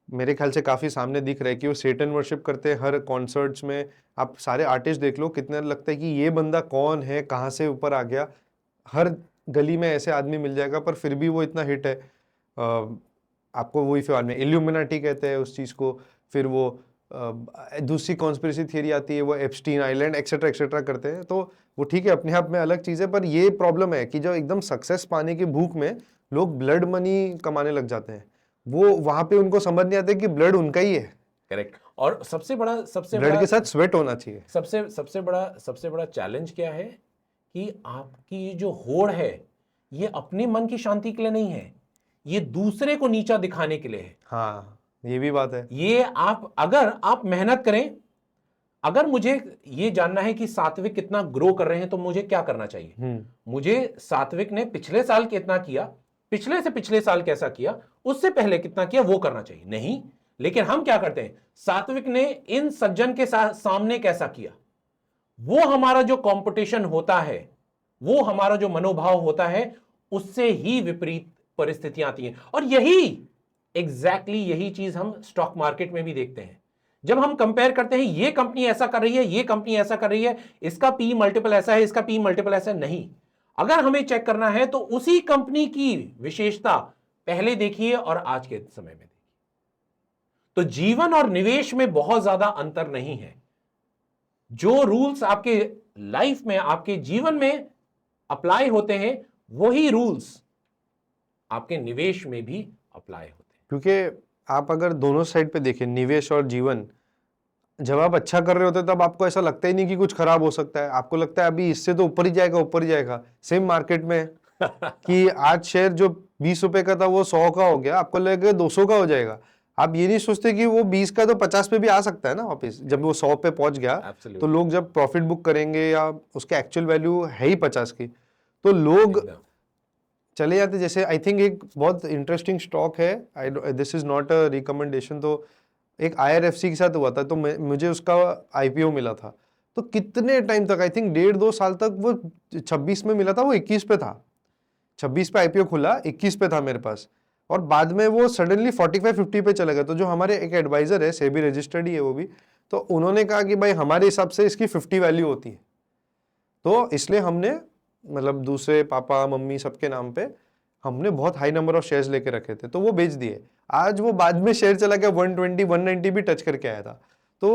Speaker 2: मेरे ख्याल से काफ़ी सामने दिख रहा है कि वो सेटन वर्शिप करते हैं हर कॉन्सर्ट्स में। आप सारे आर्टिस्ट देख लो, कितना लगता है कि ये बंदा कौन है, कहाँ से ऊपर आ गया। हर गली में ऐसे आदमी मिल जाएगा, पर फिर भी वो इतना हिट है। आपको वही फिर में इल्यूमिनाटी कहते हैं उस चीज़ को। फिर वो दूसरी कॉन्स्पिरेसी थियरी आती है, वो एप्स्टीन आइलैंड एक्सेट्रा एक्सेट्रा करते हैं। तो वो ठीक है, अपने आप में अलग चीज़ है, पर ये प्रॉब्लम है कि जो एकदम सक्सेस पाने की भूख में लोग ब्लड मनी कमाने लग जाते हैं, वो वहां पे उनको समझ नहीं आता कि ब्लड उनका ही है।
Speaker 1: करेक्ट। और सबसे बड़ा
Speaker 2: ब्लड के साथ स्वेट होना चाहिए।
Speaker 1: सबसे बड़ा चैलेंज क्या है कि आपकी ये जो होड़ है, ये अपने मन की शांति के लिए नहीं है, ये दूसरे को नीचा दिखाने के लिए है।
Speaker 2: हाँ, ये भी बात है।
Speaker 1: ये अगर आप मेहनत करें, अगर मुझे ये जानना है कि सात्विक कितना ग्रो कर रहे हैं, तो मुझे क्या करना चाहिए? मुझे सात्विक ने पिछले साल कितना किया, पिछले से पिछले साल कैसा किया, उससे पहले कितना किया, वो करना चाहिए। नहीं, लेकिन हम क्या करते हैं, सात्विक ने इन सज्जन के सामने कैसा किया, वो हमारा जो कंपटीशन होता है, वो हमारा जो मनोभाव होता है, उससे ही विपरीत परिस्थितियां आती हैं। और यही चीज हम स्टॉक मार्केट में भी देखते हैं। जब हम कंपेयर करते हैं, ये कंपनी ऐसा कर रही है, ये कंपनी ऐसा कर रही है, इसका पी मल्टीपल ऐसा है, इसका पी मल्टीपल ऐसा नहीं। अगर हमें चेक करना है तो उसी कंपनी की विशेषता पहले देखिए और आज के समय में देखिए, तो जीवन और निवेश में बहुत ज्यादा अंतर नहीं है। जो रूल्स आपके लाइफ में, आपके जीवन में अप्लाई होते हैं, वही रूल्स आपके निवेश में भी अप्लाई होते हैं।
Speaker 2: क्योंकि आप अगर दोनों साइड पे देखें, निवेश और जीवन, जब आप अच्छा कर रहे होते हैं तब आपको ऐसा लगता ही नहीं कि कुछ खराब हो सकता है। आपको लगता है अभी इससे तो ऊपर ही जाएगा, ऊपर ही जाएगा। सेम मार्केट में कि आज शेयर जो 20 रुपए का था वो 100 का हो गया, आपको लगेगा 200 का हो जाएगा। आप ये नहीं सोचते कि वो 20 का तो 50 पे भी आ सकता है ना वापस। जब वो 100 पे पहुंच गया, तो लोग जब प्रॉफिट बुक करेंगे या उसके एक्चुअल वैल्यू है ही 50 की, तो लोग चले जाते। जैसे आई थिंक एक बहुत इंटरेस्टिंग स्टॉक है, this is not a recommendation, तो एक IRFC के साथ हुआ था, तो मुझे उसका IPO मिला था। तो कितने टाइम तक, आई थिंक 1.5-2 साल तक, वो 26 में मिला था, वो 21 पे था। 26 पे IPO खुला, 21 पे था मेरे पास, और बाद में वो सडनली 45-50 पे चला गया। तो जो हमारे एक एडवाइजर है, सेबी रजिस्टर्ड ही है वो भी, तो उन्होंने कहा कि भाई हमारे हिसाब से इसकी 50 वैल्यू होती है। तो इसलिए हमने, मतलब दूसरे पापा मम्मी सबके नाम पे हमने बहुत हाई नंबर ऑफ शेयर्स लेके रखे थे तो वो बेच दिए। आज वो बाद में शेयर चला गया 120 190 भी टच करके आया था। तो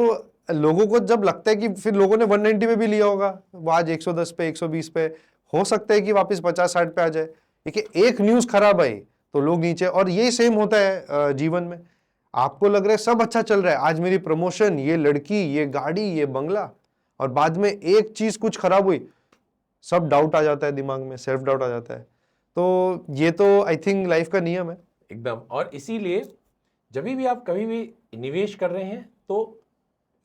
Speaker 2: लोगों को जब लगता है कि फिर लोगों ने 190 पे भी लिया होगा, वो आज 110 पे 120 पे, हो सकता है कि वापस 50-60 पे आ जाए। देखिए एक न्यूज खराब आई तो लोग नीचे, और ये सेम होता है जीवन में। आपको लग रहा है सब अच्छा चल रहा है, आज मेरी प्रमोशन, ये लड़की, ये गाड़ी, ये बंगला, और बाद में एक चीज कुछ खराब हुई, सब डाउट आ जाता है दिमाग में, सेल्फ डाउट आ जाता है। तो ये तो आई थिंक लाइफ का नियम है
Speaker 1: एकदम। और इसीलिए जब भी आप कभी भी निवेश कर रहे हैं तो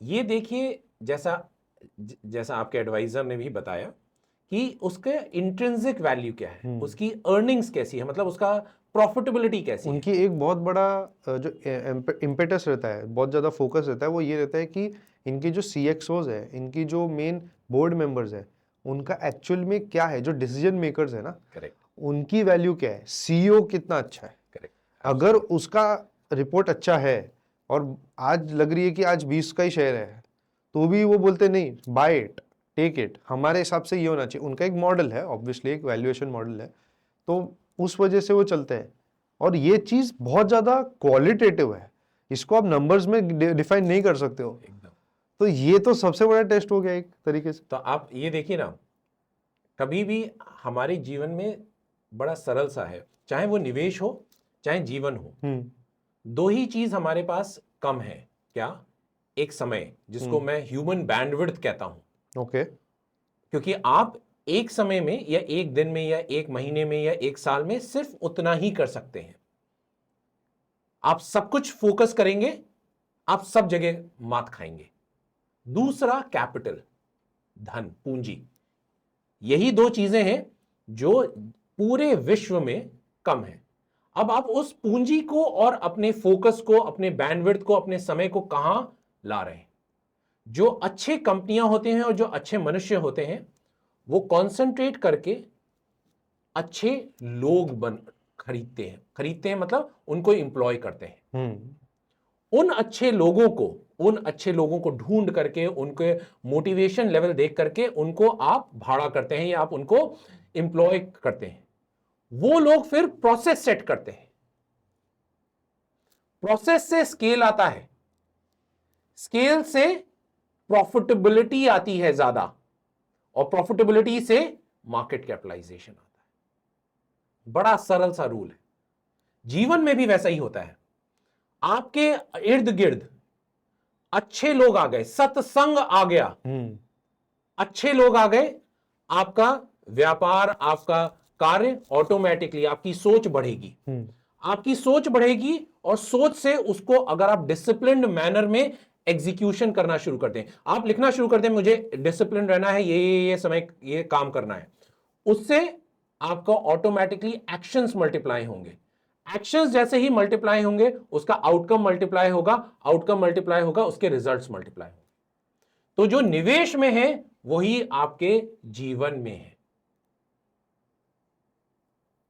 Speaker 1: ये देखिए, जैसा आपके एडवाइजर ने भी बताया कि उसके इंट्रिंसिक वैल्यू क्या है, उसकी अर्निंग्स कैसी है, मतलब उसका प्रॉफिटेबिलिटी कैसी है।
Speaker 2: उनकी एक बहुत बड़ा जो इम्पेटस रहता है, बहुत ज़्यादा फोकस रहता है, वो ये रहता है कि इनकी जो CXOs है, इनकी जो मेन बोर्ड मेंबर्स है, उनका एक्चुअल में क्या है, जो डिसीजन मेकर्स है ना,
Speaker 1: करेक्ट,
Speaker 2: उनकी वैल्यू क्या है, CEO कितना अच्छा है।
Speaker 1: करेक्ट।
Speaker 2: अगर उसका रिपोर्ट अच्छा है और आज लग रही है कि आज 20 का ही शेयर है, तो भी वो बोलते नहीं, बाय इट, टेक इट, हमारे हिसाब से ये होना चाहिए। उनका एक मॉडल है, ऑब्वियसली एक वैल्यूएशन मॉडल है, तो उस वजह से वो चलते हैं। और ये चीज बहुत ज्यादा क्वालिटेटिव है, इसको आप नंबर्स में डिफाइन नहीं कर सकते हो।
Speaker 1: एकदम।
Speaker 2: तो ये तो सबसे बड़ा टेस्ट हो गया एक तरीके से।
Speaker 1: तो आप ये देखिए ना, कभी भी हमारे जीवन में बड़ा सरल सा है, चाहे वो निवेश हो चाहे जीवन हो, दो ही चीज हमारे पास कम है। क्या? एक समय, जिसको मैं ह्यूमन बैंडविड्थ कहता हूं।
Speaker 2: ओके।
Speaker 1: क्योंकि आप एक समय में या एक दिन में या एक महीने में या एक साल में सिर्फ उतना ही कर सकते हैं। आप सब कुछ फोकस करेंगे, आप सब जगह मात खाएंगे। दूसरा कैपिटल, धन, पूंजी। यही दो चीजें हैं जो पूरे विश्व में कम है। अब आप उस पूंजी को और अपने फोकस को, अपने बैंडविड्थ को, अपने समय को कहां ला रहे हैं? जो अच्छे कंपनियां होते हैं और जो अच्छे मनुष्य होते हैं, वो कंसंट्रेट करके अच्छे लोग खरीदते हैं मतलब उनको एम्प्लॉय करते हैं। उन अच्छे लोगों को ढूंढ करके, उनके मोटिवेशन लेवल देख करके उनको आप भाड़ा करते हैं या आप उनको एम्प्लॉय करते हैं। वो लोग फिर प्रोसेस सेट करते हैं। प्रोसेस से स्केल आता है, स्केल से प्रॉफिटेबिलिटी आती है ज्यादा, और प्रॉफिटेबिलिटी से मार्केट कैपिटलाइजेशन आता है। बड़ा सरल सा रूल है। जीवन में भी वैसा ही होता है। आपके इर्द गिर्द अच्छे लोग आ गए, सत्संग आ गया, अच्छे लोग आ गए, आपका व्यापार, आपका कार्य ऑटोमेटिकली, आपकी सोच बढ़ेगी। आपकी सोच बढ़ेगी और सोच से उसको अगर आप डिसिप्लिन्ड मैनर में एग्जीक्यूशन करना शुरू करते हैं, आप लिखना शुरू करते हैं मुझे डिसिप्लिन रहना है, ये समय ये काम करना है, उससे आपका ऑटोमेटिकली एक्शंस मल्टीप्लाई होंगे। एक्शंस जैसे ही मल्टीप्लाई होंगे, उसका आउटकम मल्टीप्लाई होगा, आउटकम मल्टीप्लाई होगा, उसके रिजल्ट्स मल्टीप्लाई होंगे। तो जो निवेश में है वही आपके जीवन में है।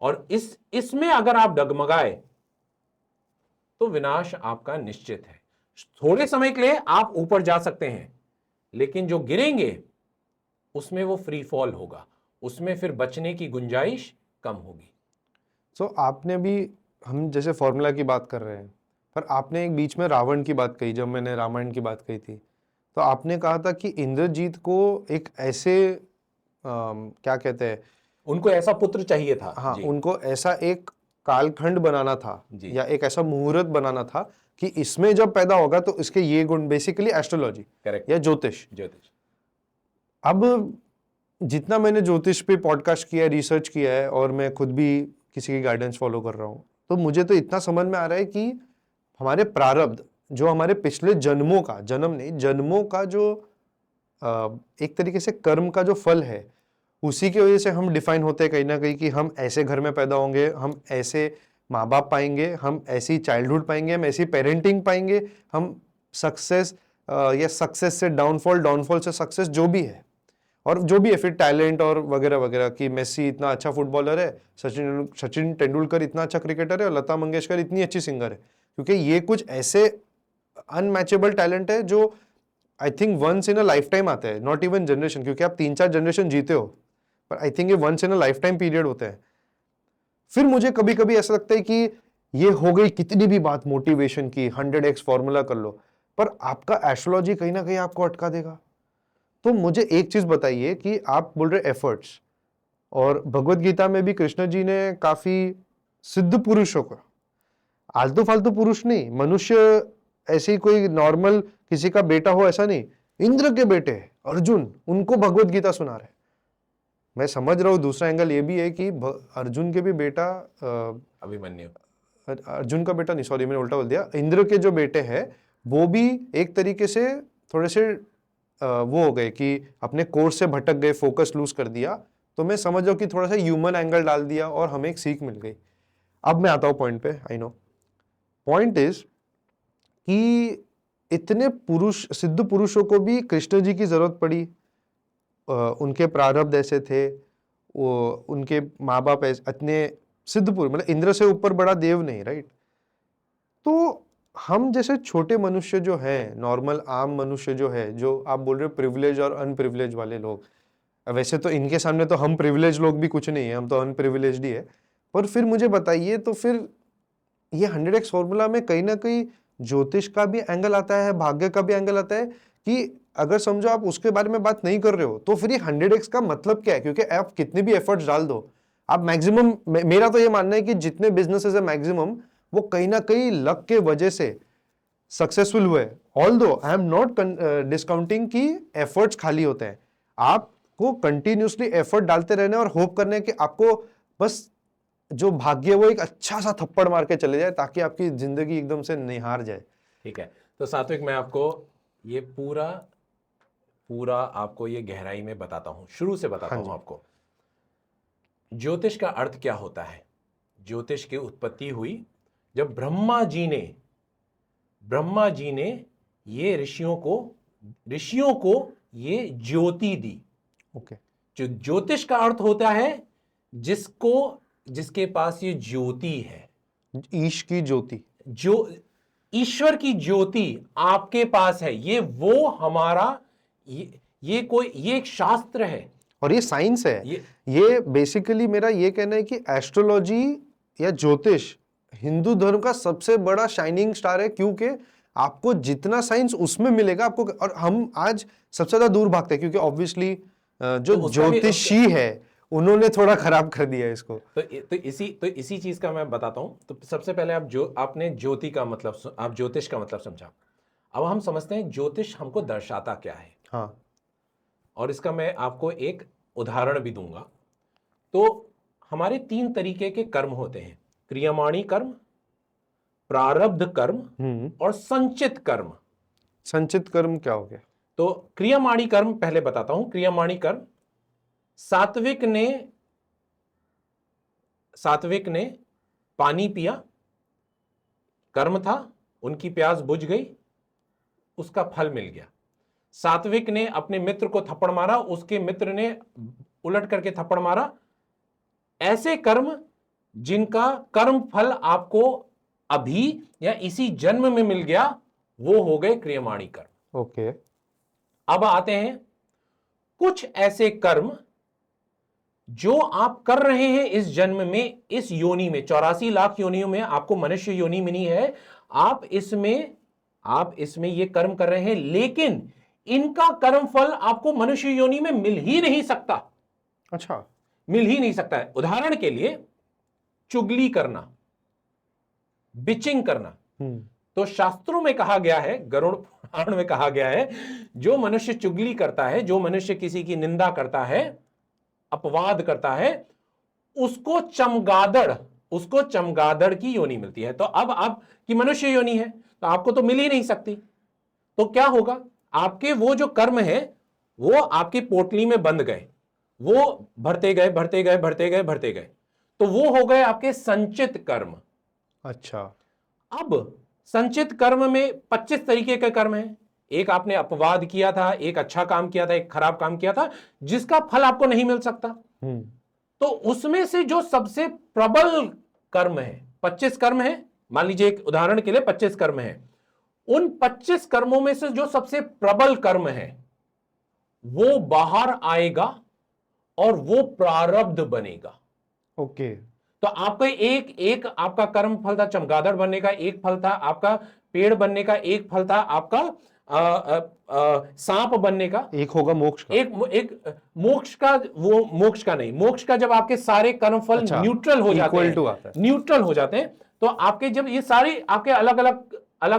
Speaker 1: और इसमें अगर आप डगमगाए तो विनाश आपका निश्चित है। थोड़े समय के लिए आप ऊपर जा सकते हैं, लेकिन जो गिरेंगे उसमें वो फ्री फॉल होगा, उसमें फिर बचने की गुंजाइश कम होगी।
Speaker 2: सो आपने भी, हम जैसे फॉर्मूला की बात कर रहे हैं, पर आपने एक बीच में रावण की बात कही, जब मैंने रामायण की बात कही थी, तो आपने कहा था कि इंद्रजीत को एक ऐसे क्या कहते हैं,
Speaker 1: उनको ऐसा पुत्र चाहिए था।
Speaker 2: हाँ,
Speaker 1: जी।
Speaker 2: उनको ऐसा एक कालखंड बनाना था या एक ऐसा मुहूर्त बनाना था कि इसमें जब पैदा होगा तो इसके ये गुण, बेसिकली एस्ट्रोलॉजी
Speaker 1: करेक्ट,
Speaker 2: या ज्योतिष। अब जितना मैंने ज्योतिष पे पॉडकास्ट किया है, रिसर्च किया है, और मैं खुद भी किसी की गाइडेंस फॉलो कर रहा हूँ, तो मुझे तो इतना समझ में आ रहा है कि हमारे प्रारब्ध, जो हमारे पिछले जन्मों का, जन्म नहीं, जन्मों का जो एक तरीके से कर्म का जो फल है, उसी की वजह से हम डिफाइन होते हैं कहीं ना कहीं कि हम ऐसे घर में पैदा होंगे, हम ऐसे माँ बाप पाएंगे, हम ऐसी चाइल्डहुड पाएंगे, हम ऐसी पेरेंटिंग पाएंगे, हम सक्सेस या सक्सेस से डाउनफॉल, डाउनफॉल से सक्सेस, जो भी है, और जो भी है फिर टैलेंट और वगैरह वगैरह, कि मेसी इतना अच्छा फुटबॉलर है, सचिन तेंदुलकर इतना अच्छा क्रिकेटर है, और लता मंगेशकर इतनी अच्छी सिंगर है, क्योंकि ये कुछ ऐसे अनमैचेबल टैलेंट है जो I think once in a life time आता है, नॉट इवन जनरेशन, क्योंकि आप 3-4 जनरेशन जीते हो, पर आई थिंक ये once in a life time period होते हैं। फिर मुझे कभी कभी ऐसा लगता है कि ये हो गई कितनी भी बात मोटिवेशन की, 100x फॉर्मूला कर लो, पर आपका एस्ट्रोलॉजी कहीं ना कहीं आपको अटका देगा। तो मुझे एक चीज बताइए कि आप बोल रहे एफर्ट्स, और भगवत गीता में भी कृष्ण जी ने काफी सिद्ध पुरुषों को, आलतू फालतू पुरुष नहीं, मनुष्य ऐसे ही कोई नॉर्मल किसी का बेटा हो ऐसा नहीं, इंद्र के बेटे अर्जुन, उनको भगवत गीता सुना रहे। मैं समझ रहा हूँ दूसरा एंगल ये भी है कि अर्जुन के भी बेटा
Speaker 1: अभिमन्यु,
Speaker 2: अर्जुन का बेटा नहीं, सॉरी मैंने उल्टा बोल दिया, इंद्र के जो बेटे हैं वो भी एक तरीके से थोड़े से वो हो गए कि अपने कोर्स से भटक गए, फोकस लूज कर दिया। तो मैं समझ रहा हूँ कि थोड़ा सा ह्यूमन एंगल डाल दिया और हमें एक सीख मिल गई। अब मैं आता हूँ पॉइंट पे। आई नो पॉइंट इज कि इतने पुरुष, सिद्ध पुरुषों को भी कृष्ण जी की जरूरत पड़ी। उनके प्रारब्ध ऐसे थे, वो उनके माँ बाप इतने सिद्ध पुरुष, मतलब इंद्र से ऊपर बड़ा देव नहीं, राइट? तो हम जैसे छोटे मनुष्य जो हैं, नॉर्मल आम मनुष्य जो है, जो आप बोल रहे हो प्रिविलेज और अनप्रिविलेज वाले लोग, वैसे तो इनके सामने तो हम प्रिविलेज लोग भी कुछ नहीं है, हम तो अनप्रिविलेज्ड ही है। पर फिर मुझे बताइए, तो फिर ये 100x फॉर्मूला में कहीं ना कहीं ज्योतिष का भी एंगल आता है, भाग्य का भी एंगल आता है, कि अगर समझो आप उसके बारे में बात नहीं कर रहे हो तो फिर ये 100x का मतलब क्या है? क्योंकि आप कितने भी एफर्ट्स डाल दो, आप मैक्सिमम, मेरा तो ये मानना है कि जितने बिजनेसेस है मैक्सिमम वो कहीं ना कहीं लक के वजह से सक्सेसफुल हुए। Although I am not discounting कि एफर्ट्स खाली होते हैं, आपको कंटिन्यूसली एफर्ट डालते रहना और होप करने कि आपको बस जो भाग्य है वो एक अच्छा सा थप्पड़ मार के चले जाए ताकि आपकी जिंदगी एकदम से निहार जाए।
Speaker 1: ठीक है। तो सात्विक, मैं आपको ये पूरा पूरा आपको ये गहराई में बताता हूं, शुरू से बताता हूं आपको। ज्योतिष का अर्थ क्या होता है? ज्योतिष की उत्पत्ति हुई जब ब्रह्मा जी ने ये ऋषियों को ये ज्योति दी।
Speaker 2: ओके।
Speaker 1: जो ज्योतिष का अर्थ होता है जिसके पास ये ज्योति है,
Speaker 2: ईश की ज्योति,
Speaker 1: जो ईश्वर की ज्योति आपके पास है, ये वो हमारा ये एक शास्त्र है
Speaker 2: और ये साइंस है।
Speaker 1: ये
Speaker 2: ये बेसिकली मेरा ये कहना है कि एस्ट्रोलॉजी या ज्योतिष हिंदू धर्म का सबसे बड़ा शाइनिंग स्टार है, क्योंकि आपको जितना साइंस उसमें मिलेगा आपको, और हम आज सबसे ज्यादा दूर भागते हैं क्योंकि ऑब्वियसली जो ज्योतिषी है उन्होंने थोड़ा खराब कर दिया इसको।
Speaker 1: तो इसी चीज का मैं बताता हूं। तो सबसे पहले आपने ज्योति का मतलब, आप ज्योतिष का मतलब समझा। अब हम समझते हैं ज्योतिष हमको दर्शाता क्या है।
Speaker 2: हाँ,
Speaker 1: और इसका मैं आपको एक उदाहरण भी दूंगा। तो हमारे 3 तरीके के कर्म होते हैं: क्रियमाणी कर्म, प्रारब्ध कर्म और संचित कर्म।
Speaker 2: संचित कर्म क्या हो गया?
Speaker 1: तो क्रियमाणी कर्म पहले बताता हूं। क्रियमाणी कर्म, सात्विक ने पानी पिया, कर्म था, उनकी प्यास बुझ गई, उसका फल मिल गया। सात्विक ने अपने मित्र को थप्पड़ मारा, उसके मित्र ने उलट करके थप्पड़ मारा। ऐसे कर्म जिनका कर्म फल आपको अभी या इसी जन्म में मिल गया, वो हो गए क्रियमाणी कर्म।
Speaker 2: ओके।
Speaker 1: अब आते हैं कुछ ऐसे कर्म जो आप कर रहे हैं इस जन्म में, इस योनि में, 84 लाख योनियों में आपको मनुष्य योनि मिली है। आप इसमें ये कर्म कर रहे हैं, लेकिन इनका कर्म फल आपको मनुष्य योनि में मिल ही नहीं सकता।
Speaker 2: अच्छा,
Speaker 1: मिल ही नहीं सकता है। उदाहरण के लिए, चुगली करना, बिचिंग करना। तो शास्त्रों में कहा गया है, गरुड़ पुराण में कहा गया है, जो मनुष्य चुगली करता है, जो मनुष्य किसी की निंदा करता है, अपवाद करता है, उसको चमगादड़ की योनि मिलती है। तो अब आपकी मनुष्य योनि है तो आपको तो मिल ही नहीं सकती। तो क्या होगा? आपके वो जो कर्म है वो आपकी पोटली में बंध गए, वो भरते गए, तो वो हो गए आपके संचित कर्म।
Speaker 2: अच्छा।
Speaker 1: अब संचित कर्म में 25 तरीके के कर्म हैं। एक आपने अपवाद किया था, एक अच्छा काम किया था, एक खराब काम किया था, जिसका फल आपको नहीं मिल सकता। तो उसमें से जो सबसे प्रबल कर्म है, 25 कर्म है, मान लीजिए एक उदाहरण के लिए 25 कर्म है, उन 25 कर्मों में से जो सबसे प्रबल कर्म है वो बाहर आएगा और वो प्रारब्ध बनेगा।
Speaker 2: ओके।
Speaker 1: तो आपका एक एक आपका कर्म फल था चमगादड़ बनने का, एक फल था आपका पेड़ बनने का, एक फल था आपका सांप बनने का,
Speaker 2: एक होगा मोक्ष का।
Speaker 1: एक मोक्ष का, वो मोक्ष का नहीं, मोक्ष का जब आपके सारे कर्म फल
Speaker 2: अच्छा,
Speaker 1: न्यूट्रल हो जाते
Speaker 2: equal to
Speaker 1: हैं,
Speaker 2: आता है।
Speaker 1: न्यूट्रल हो जाते हैं, तो आपके जब ये सारे आपके अलग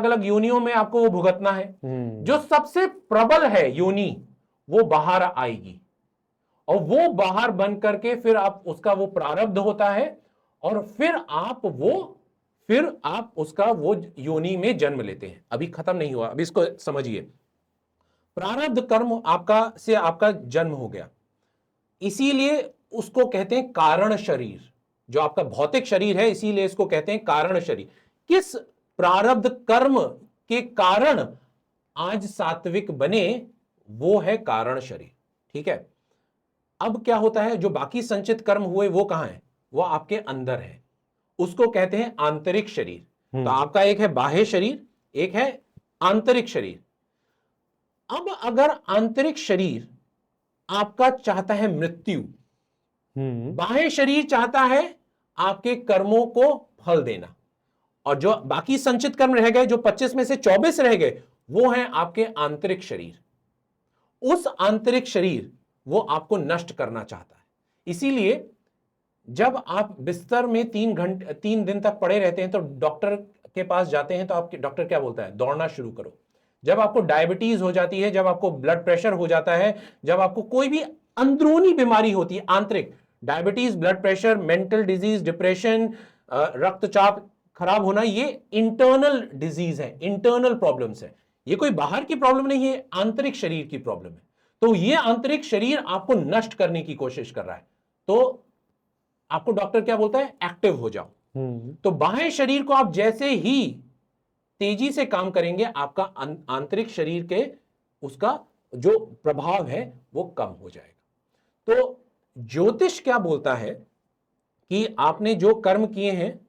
Speaker 1: अलग योनियों में आपको वो भुगतना है, जो सबसे प्रबल है योनि वो बाहर आएगी, और वो बाहर बन करके फिर आप उसका वो प्रारब्ध होता है, और फिर आप उसका वो योनि में जन्म लेते हैं। अभी खत्म नहीं हुआ, अभी इसको समझिए। प्रारब्ध कर्म आपका जन्म हो गया, इसीलिए उसको कहते हैं कारण शरीर, जो आपका भौतिक शरीर है, इसीलिए इसको कहते हैं कारण शरीर। किस प्रारब्ध कर्म के कारण आज सात्विक बने, वो है कारण शरीर। ठीक है, अब क्या होता है, जो बाकी संचित कर्म हुए वो कहां है, वो आपके अंदर है, उसको कहते हैं आंतरिक शरीर। तो आपका एक है बाह्य शरीर, एक है आंतरिक शरीर। अब अगर आंतरिक शरीर आपका चाहता है मृत्यु, बाह्य शरीर चाहता है आपके कर्मों को फल देना, और जो बाकी संचित कर्म रह गए, जो 25 में से 24 रह गए, वो है आपके आंतरिक शरीर। उस आंतरिक शरीर वो आपको नष्ट करना चाहता है। इसीलिए जब आप बिस्तर में 3 दिन तक पड़े रहते हैं, तो डॉक्टर के पास जाते हैं, तो आपके डॉक्टर क्या बोलता है, दौड़ना शुरू करो। जब आपको डायबिटीज हो जाती है, जब आपको ब्लड प्रेशर हो जाता है, जब आपको कोई भी अंदरूनी बीमारी होती है, आंतरिक diabetes, blood pressure, mental disease, depression, रक्तचाप खराब होना, ये इंटरनल डिजीज है, इंटरनल प्रॉब्लम्स है, ये कोई बाहर की प्रॉब्लम नहीं है, आंतरिक शरीर की प्रॉब्लम है। तो ये आंतरिक शरीर आपको नष्ट करने की कोशिश कर रहा है, तो आपको डॉक्टर क्या बोलता है, एक्टिव हो जाओ। तो बाह्य शरीर को आप जैसे ही तेजी से काम करेंगे, आपका आंतरिक शरीर के उसका जो प्रभाव है वो कम हो जाएगा। तो ज्योतिष क्या बोलता है कि आपने जो कर्म किए हैं,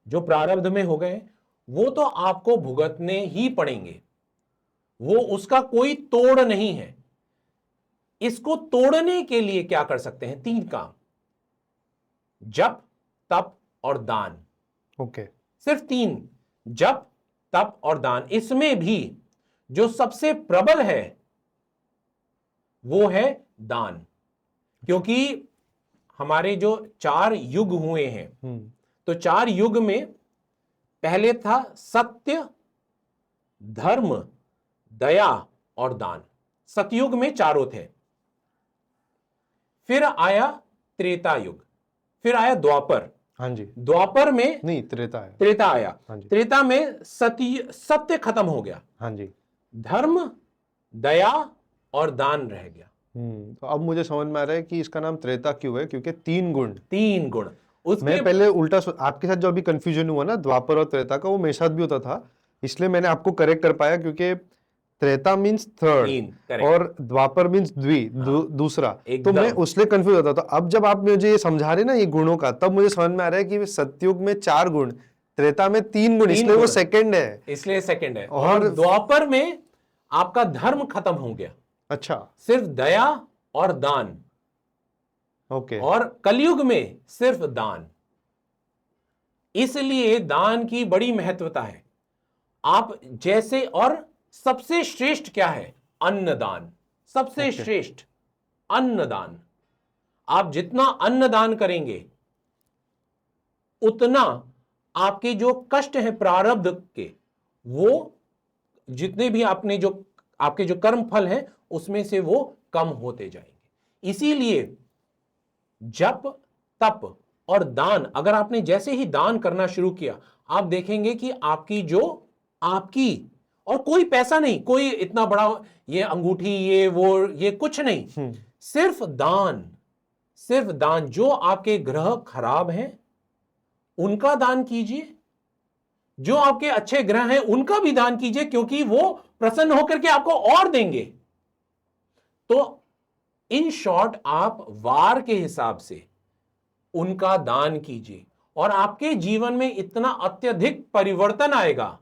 Speaker 1: जो प्रारब्ध में हो गए, वो तो आपको भुगतने ही पड़ेंगे, वो उसका कोई तोड़ नहीं है। इसको तोड़ने के लिए क्या कर सकते हैं, 3 काम, जप, तप और दान।
Speaker 2: ओके,
Speaker 1: सिर्फ 3, जप, तप और दान। इसमें भी जो सबसे प्रबल है वो है दान, क्योंकि हमारे जो 4 युग हुए हैं, तो 4 युग में पहले था सत्य, धर्म, दया और दान। सतयुग में चारों थे, फिर आया त्रेता युग, फिर आया द्वापर।
Speaker 2: हाँ जी,
Speaker 1: द्वापर में
Speaker 2: नहीं त्रेता है,
Speaker 1: त्रेता आया,
Speaker 2: हाँ जी,
Speaker 1: त्रेता में सत्य खत्म हो गया,
Speaker 2: हाँ जी।
Speaker 1: धर्म, दया और दान रह गया।
Speaker 2: तो अब मुझे समझ में आ रहा है कि इसका नाम त्रेता क्यों है, क्योंकि 3 गुण।
Speaker 1: 3 गुण।
Speaker 2: मैं पहले उल्टा आपके साथ जो अभी कंफ्यूजन हुआ ना द्वापर और त्रेता का, वो मेरे साथ भी होता था, इसलिए मैंने आपको करेक्ट कर पाया, क्योंकि त्रेता मीन्स 3rd और द्वापर मीन्स दूसरा, तो मैं उसलिए कंफ्यूज होता था। तो अब जब आप मुझे ये समझा रहे ना ये गुणों का, तब मुझे समझ में आ रहा है कि सतयुग में 4 गुण, त्रेता में 3 गुण, इसलिए वो सेकंड है,
Speaker 1: इसलिए सेकंड है। और द्वापर में आपका धर्म खत्म हो गया,
Speaker 2: अच्छा,
Speaker 1: सिर्फ दया और दान।
Speaker 2: ओके,
Speaker 1: और कलयुग में सिर्फ दान, इसलिए दान की बड़ी महत्वता है। आप जैसे, और सबसे श्रेष्ठ क्या है, अन्नदान, सबसे श्रेष्ठ अन्नदान। आप जितना अन्नदान करेंगे, उतना आपके जो कष्ट है प्रारब्ध के, वो जितने भी आपके जो कर्म फल हैं, उसमें से वो कम होते जाएंगे। इसीलिए जप, तप और दान, अगर आपने जैसे ही दान करना शुरू किया, आप देखेंगे कि आपकी और कोई पैसा नहीं, कोई इतना बड़ा ये अंगूठी, ये वो, ये कुछ नहीं, सिर्फ दान। जो आपके ग्रह खराब हैं उनका दान कीजिए, जो आपके अच्छे ग्रह हैं उनका भी दान कीजिए, क्योंकि वो प्रसन्न होकर के आपको और देंगे। तो इन शॉर्ट आप वार के हिसाब से उनका दान कीजिए, और आपके जीवन में इतना अत्यधिक परिवर्तन आएगा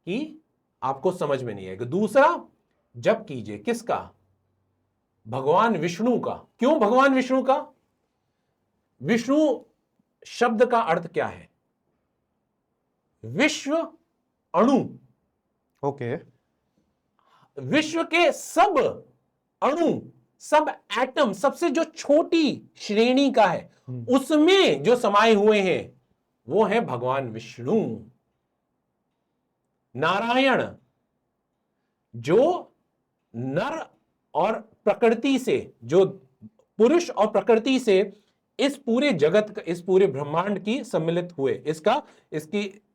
Speaker 1: कि आपको समझ में नहीं आएगा। दूसरा, जप कीजिए, किसका, भगवान विष्णु का। क्यों भगवान विष्णु का? विष्णु शब्द का अर्थ क्या है? विश्व अणु।
Speaker 2: ओके।
Speaker 1: विश्व के सब अणु, सब एटम, सबसे जो छोटी श्रेणी का है, उसमें जो समाये हुए हैं वो है भगवान विष्णु। नारायण जो नर और प्रकृति से, जो पुरुष और प्रकृति से इस पूरे जगत, इस पूरे ब्रह्मांड की सम्मिलित हुए,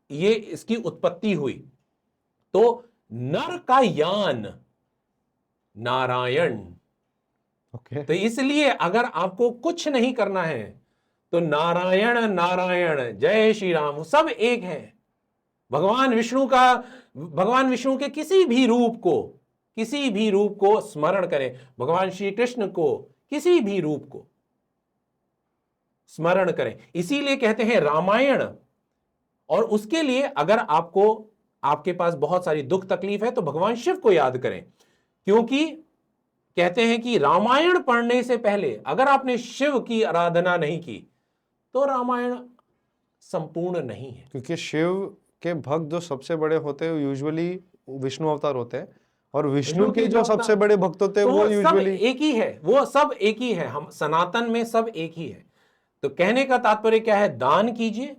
Speaker 1: इसकी उत्पत्ति हुई। तो नर का यान नारायण।
Speaker 2: ओके।
Speaker 1: तो इसलिए अगर आपको कुछ नहीं करना है तो नारायण नारायण, जय श्री राम, सब एक है। भगवान विष्णु के किसी भी रूप को स्मरण करें, भगवान श्री कृष्ण को किसी भी रूप को स्मरण करें। इसीलिए कहते हैं रामायण। और उसके लिए अगर आपके पास बहुत सारी दुख तकलीफ है तो भगवान शिव को याद करें, क्योंकि कहते हैं कि रामायण पढ़ने से पहले अगर आपने शिव की आराधना नहीं की तो रामायण संपूर्ण नहीं है।
Speaker 2: क्योंकि शिव के भक्त जो सबसे बड़े होते हैं यूजुअली विष्णु अवतार होते हैं, और विष्णु के जो सबसे बड़े भक्त होते हैं वो
Speaker 1: सब
Speaker 2: यूजुअली
Speaker 1: एक ही है, वो सब एक ही है। हम सनातन में सब एक ही है। तो कहने का तात्पर्य क्या है? दान कीजिए।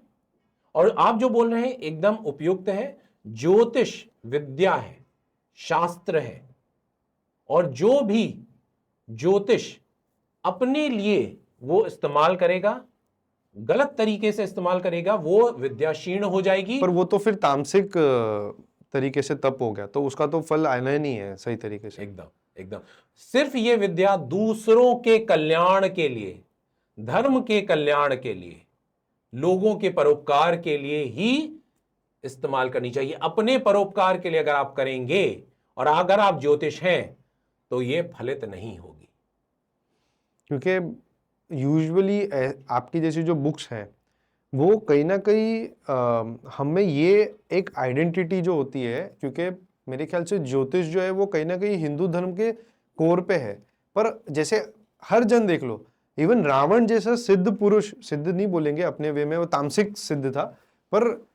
Speaker 1: और आप जो बोल रहे हैं एकदम उपयुक्त है। ज्योतिष विद्या है, शास्त्र है, और जो भी ज्योतिष अपने लिए वो इस्तेमाल करेगा, गलत तरीके से इस्तेमाल करेगा, वो विद्या क्षीण हो जाएगी।
Speaker 2: पर वो तो फिर तामसिक तरीके से तप हो गया, तो उसका तो फल आना ही नहीं है सही तरीके से।
Speaker 1: एकदम। सिर्फ ये विद्या दूसरों के कल्याण के लिए, धर्म के कल्याण के लिए, लोगों के परोपकार के लिए ही इस्तेमाल करनी चाहिए। अपने परोपकार के लिए अगर आप करेंगे और अगर आप ज्योतिष हैं तो ये फलित नहीं होगी।
Speaker 2: क्योंकि यूजुअली आपकी जैसी जो बुक्स हैं वो कहीं ना कहीं हमें ये एक आइडेंटिटी जो होती है, क्योंकि मेरे ख्याल से ज्योतिष जो है वो कहीं ना कहीं हिंदू धर्म के कोर पे है। पर जैसे हर जन देख लो, इवन रावण जैसा सिद्ध पुरुष, सिद्ध नहीं बोलेंगे अपने वे में, वो तामसिक सिद्ध था, पर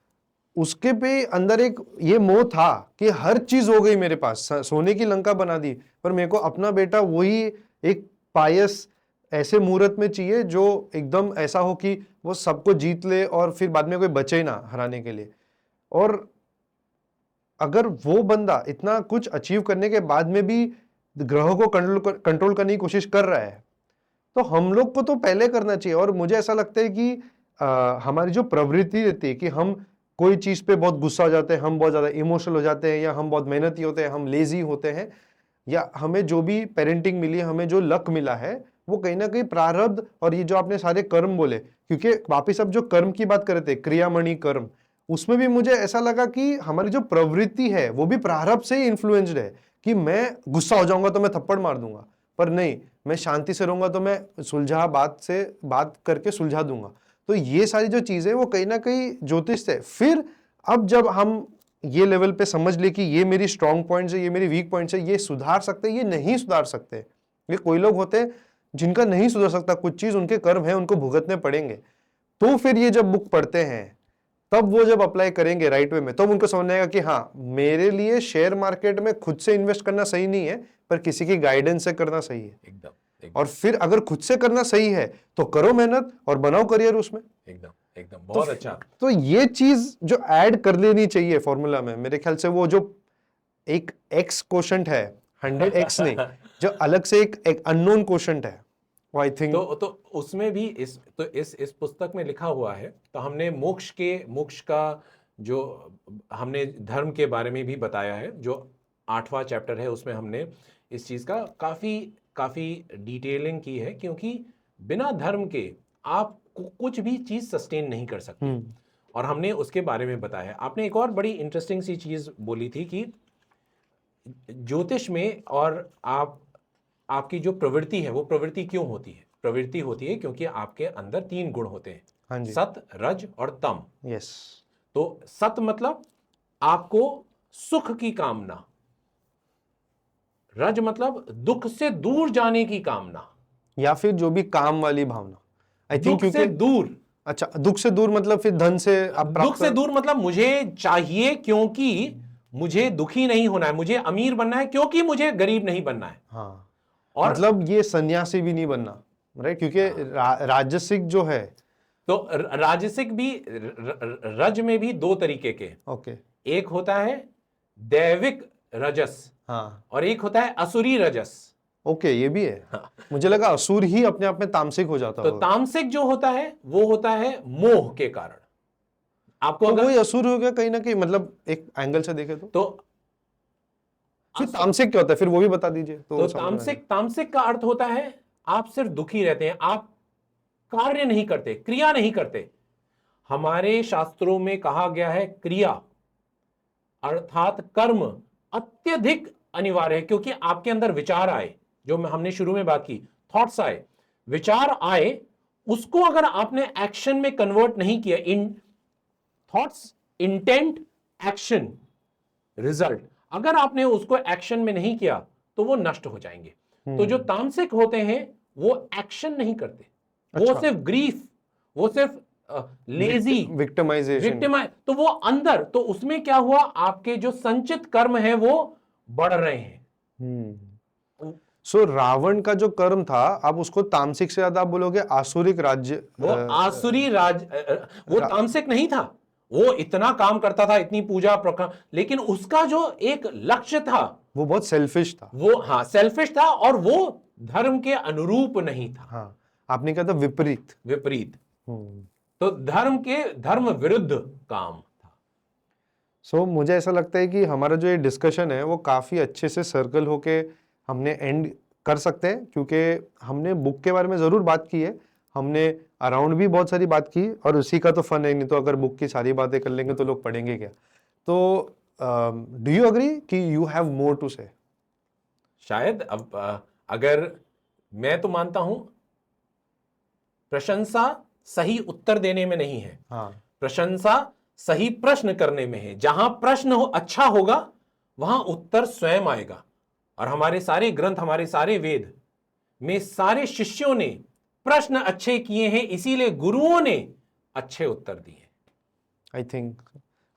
Speaker 2: उसके पे अंदर एक ये मोह था कि हर चीज हो गई मेरे पास, सोने की लंका बना दी, पर मेरे को अपना बेटा वही एक पायस ऐसे मुहूर्त में चाहिए जो एकदम ऐसा हो कि वो सबको जीत ले और फिर बाद में कोई बचे ही ना हराने के लिए। और अगर वो बंदा इतना कुछ अचीव करने के बाद में भी ग्रहों को कंट्रोल करने की कोशिश कर रहा है, तो हम लोग को तो पहले करना चाहिए। और मुझे ऐसा लगता है कि हमारी जो प्रवृत्ति रहती है कि हम कोई चीज पे बहुत गुस्सा हो जाते हैं, हम बहुत ज्यादा इमोशनल हो जाते हैं, या हम बहुत मेहनती होते हैं, हम लेजी होते हैं, या हमें जो भी पेरेंटिंग मिली है, हमें जो लक मिला है, वो कहीं ना कहीं प्रारब्ध और ये जो आपने सारे कर्म बोले, क्योंकि वापिस अब जो कर्म की बात कर रहे थे, क्रियामणि कर्म, उसमें भी मुझे ऐसा लगा कि हमारी जो प्रवृत्ति है वो भी प्रारब्ध से ही इन्फ्लुएंस्ड है कि मैं गुस्सा हो जाऊंगा तो मैं थप्पड़ मार दूंगा, पर नहीं, मैं शांति से रहूंगा तो मैं बात करके सुलझा दूंगा। तो ये सारी जो चीजें वो कहीं ना कहीं ज्योतिष से, फिर अब जब हम ये लेवल पे समझ ले कि ये मेरी स्ट्रॉन्ग पॉइंट्स है, ये मेरी वीक पॉइंट्स है, ये सुधार सकते, ये नहीं सुधार सकते। ये कोई लोग होते हैं जिनका नहीं सुधर सकता कुछ चीज, उनके कर्म है, उनको भुगतने पड़ेंगे। तो फिर ये जब बुक पढ़ते हैं तब वो जब अप्लाई करेंगे राइट वे में, तब उनको समझ आएगा कि हाँ, मेरे लिए शेयर मार्केट में खुद से इन्वेस्ट करना सही नहीं है, पर किसी की गाइडेंस से करना सही है।
Speaker 1: एकदम।
Speaker 2: और फिर अगर खुद से करना सही है तो करो मेहनत और बनाओ करियर उसमें।
Speaker 1: एकदम बहुत अच्छा।
Speaker 2: तो ये चीज जो ऐड कर लेनी चाहिए फॉर्मूला में, मेरे ख्याल से वो जो एक एक्स क्वोशंट है, 100x नहीं, जो अलग से एक अननोन क्वोशंट है, आई थिंक।
Speaker 1: तो उसमें भी इस पुस्तक में लिखा हुआ है। तो हमने मोक्ष का जो हमने धर्म के बारे में भी बताया है, जो 8वां चैप्टर है, उसमें हमने इस चीज का काफी डिटेलिंग की है, क्योंकि बिना धर्म के आप कुछ भी चीज सस्टेन नहीं कर सकते। और हमने उसके बारे में बताया है। आपने एक और बड़ी इंटरेस्टिंग सी चीज बोली थी कि ज्योतिष में और आपकी जो प्रवृत्ति है, वो प्रवृत्ति क्यों होती है? प्रवृत्ति होती है क्योंकि आपके अंदर 3 गुण होते हैं,
Speaker 2: हाँ जी,
Speaker 1: सत, रज और तम।
Speaker 2: यस।
Speaker 1: तो सत मतलब आपको सुख की कामना, रज मतलब दुख से दूर जाने की कामना,
Speaker 2: या फिर जो भी काम वाली भावना, आई थिंक,
Speaker 1: दुख से दूर,
Speaker 2: अच्छा, दुख से दूर मतलब फिर धन से आप
Speaker 1: दुख से दूर मतलब मुझे चाहिए क्योंकि मुझे दुखी नहीं होना है, मुझे अमीर बनना है क्योंकि मुझे गरीब नहीं बनना है।
Speaker 2: हाँ,
Speaker 1: और
Speaker 2: मतलब ये सन्यासी भी नहीं बनना, राइट? क्योंकि राजसिक जो है,
Speaker 1: तो राजसिक भी रज में भी दो तरीके के,
Speaker 2: ओके,
Speaker 1: एक होता है दैविक रजस
Speaker 2: हाँ,
Speaker 1: और एक होता है असुरी रजस।
Speaker 2: ओके, ये भी है।
Speaker 1: हाँ,
Speaker 2: मुझे लगा असुर ही अपने आप में तामसिक हो जाता
Speaker 1: तो
Speaker 2: होगा।
Speaker 1: तामसिक जो होता है वो होता है मोह के कारण। आपको
Speaker 2: तो
Speaker 1: अगर
Speaker 2: वही असुर हो गया कहीं ना कहीं, मतलब एक एंगल से देखे तो फिर
Speaker 1: असु-
Speaker 2: तामसिक क्या होता है, फिर वो भी बता दीजिए
Speaker 1: तो
Speaker 2: तो समझ में आएगा।
Speaker 1: तामसिक का अर्थ होता है आप सिर्फ दुखी रहते हैं, आप कार्य नहीं करते, क्रिया नहीं करते। हमारे शास्त्रों में कहा गया है क्रिया अर्थात कर्म अत्यधिक अनिवार्य है, क्योंकि आपके अंदर विचार आए, जो हमने शुरू में बात की, थॉट्स आए, विचार आए, उसको अगर आपने एक्शन में कन्वर्ट नहीं किया, इन थॉट्स इंटेंट एक्शन रिजल्ट, अगर आपने उसको एक्शन में नहीं किया तो वो नष्ट हो जाएंगे। तो जो तामसिक होते हैं वो एक्शन नहीं करते, वो
Speaker 2: अच्छा।
Speaker 1: सिर्फ ग्रीफ, वो सिर्फ लेजी
Speaker 2: विक्टिमाइजेशन।
Speaker 1: विक्टिमाइज, तो वो अंदर, तो उसमें क्या हुआ, आपके जो संचित कर्म है वो बढ़ रहे हैं।
Speaker 2: सो रावण का जो कर्म था, आप उसको तामसिक से ज्यादा आप बोलोगे आसुरिक राज्य,
Speaker 1: वो आसुरी वो
Speaker 2: रा-
Speaker 1: तामसिक नहीं था, वो इतना काम करता था, इतनी पूजा प्रकार, लेकिन उसका जो एक लक्ष्य था
Speaker 2: वो बहुत सेल्फिश था।
Speaker 1: वो, हाँ, सेल्फिश था और वो धर्म के अनुरूप नहीं था,
Speaker 2: हाँ, आपने कहा था विपरीत।
Speaker 1: विपरीत। तो धर्म विरुद्ध काम था।
Speaker 2: सो मुझे ऐसा लगता है कि हमारा जो ये डिस्कशन है वो काफ़ी अच्छे से सर्कल होके हमने एंड कर सकते हैं, क्योंकि हमने बुक के बारे में ज़रूर बात की है, हमने अराउंड भी बहुत सारी बात की, और उसी का तो फन है, नहीं तो अगर बुक की सारी बातें कर लेंगे तो लोग पढ़ेंगे क्या। तो डू यू अग्री कि यू हैव मोर टू से?
Speaker 1: शायद अब अगर, मैं तो मानता हूं प्रशंसा सही उत्तर देने में नहीं है,
Speaker 2: हाँ,
Speaker 1: प्रशंसा सही प्रश्न करने में है। जहां प्रश्न अच्छा होगा वहां उत्तर स्वयं आएगा। और हमारे सारे ग्रंथ, हमारे सारे वेद में सारे शिष्यों ने प्रश्न अच्छे किए हैं, इसीलिए गुरुओं ने अच्छे उत्तर दिए।
Speaker 2: आई थिंक,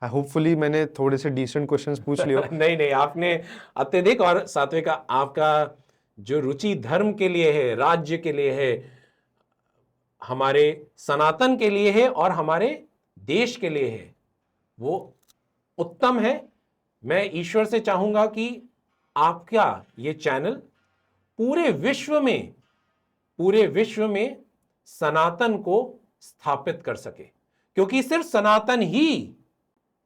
Speaker 2: होपफुली मैंने थोड़े से डिसेंट क्वेश्चंस पूछ लियो।
Speaker 1: नहीं नहीं, आपने अत्यधिक, और सात्विक आपका जो रुचि धर्म के लिए है, राज्य के लिए है, हमारे सनातन के लिए है और हमारे देश के लिए है, वो उत्तम है। मैं ईश्वर से चाहूंगा कि आपका ये चैनल पूरे विश्व में सनातन को स्थापित कर सके, क्योंकि सिर्फ सनातन ही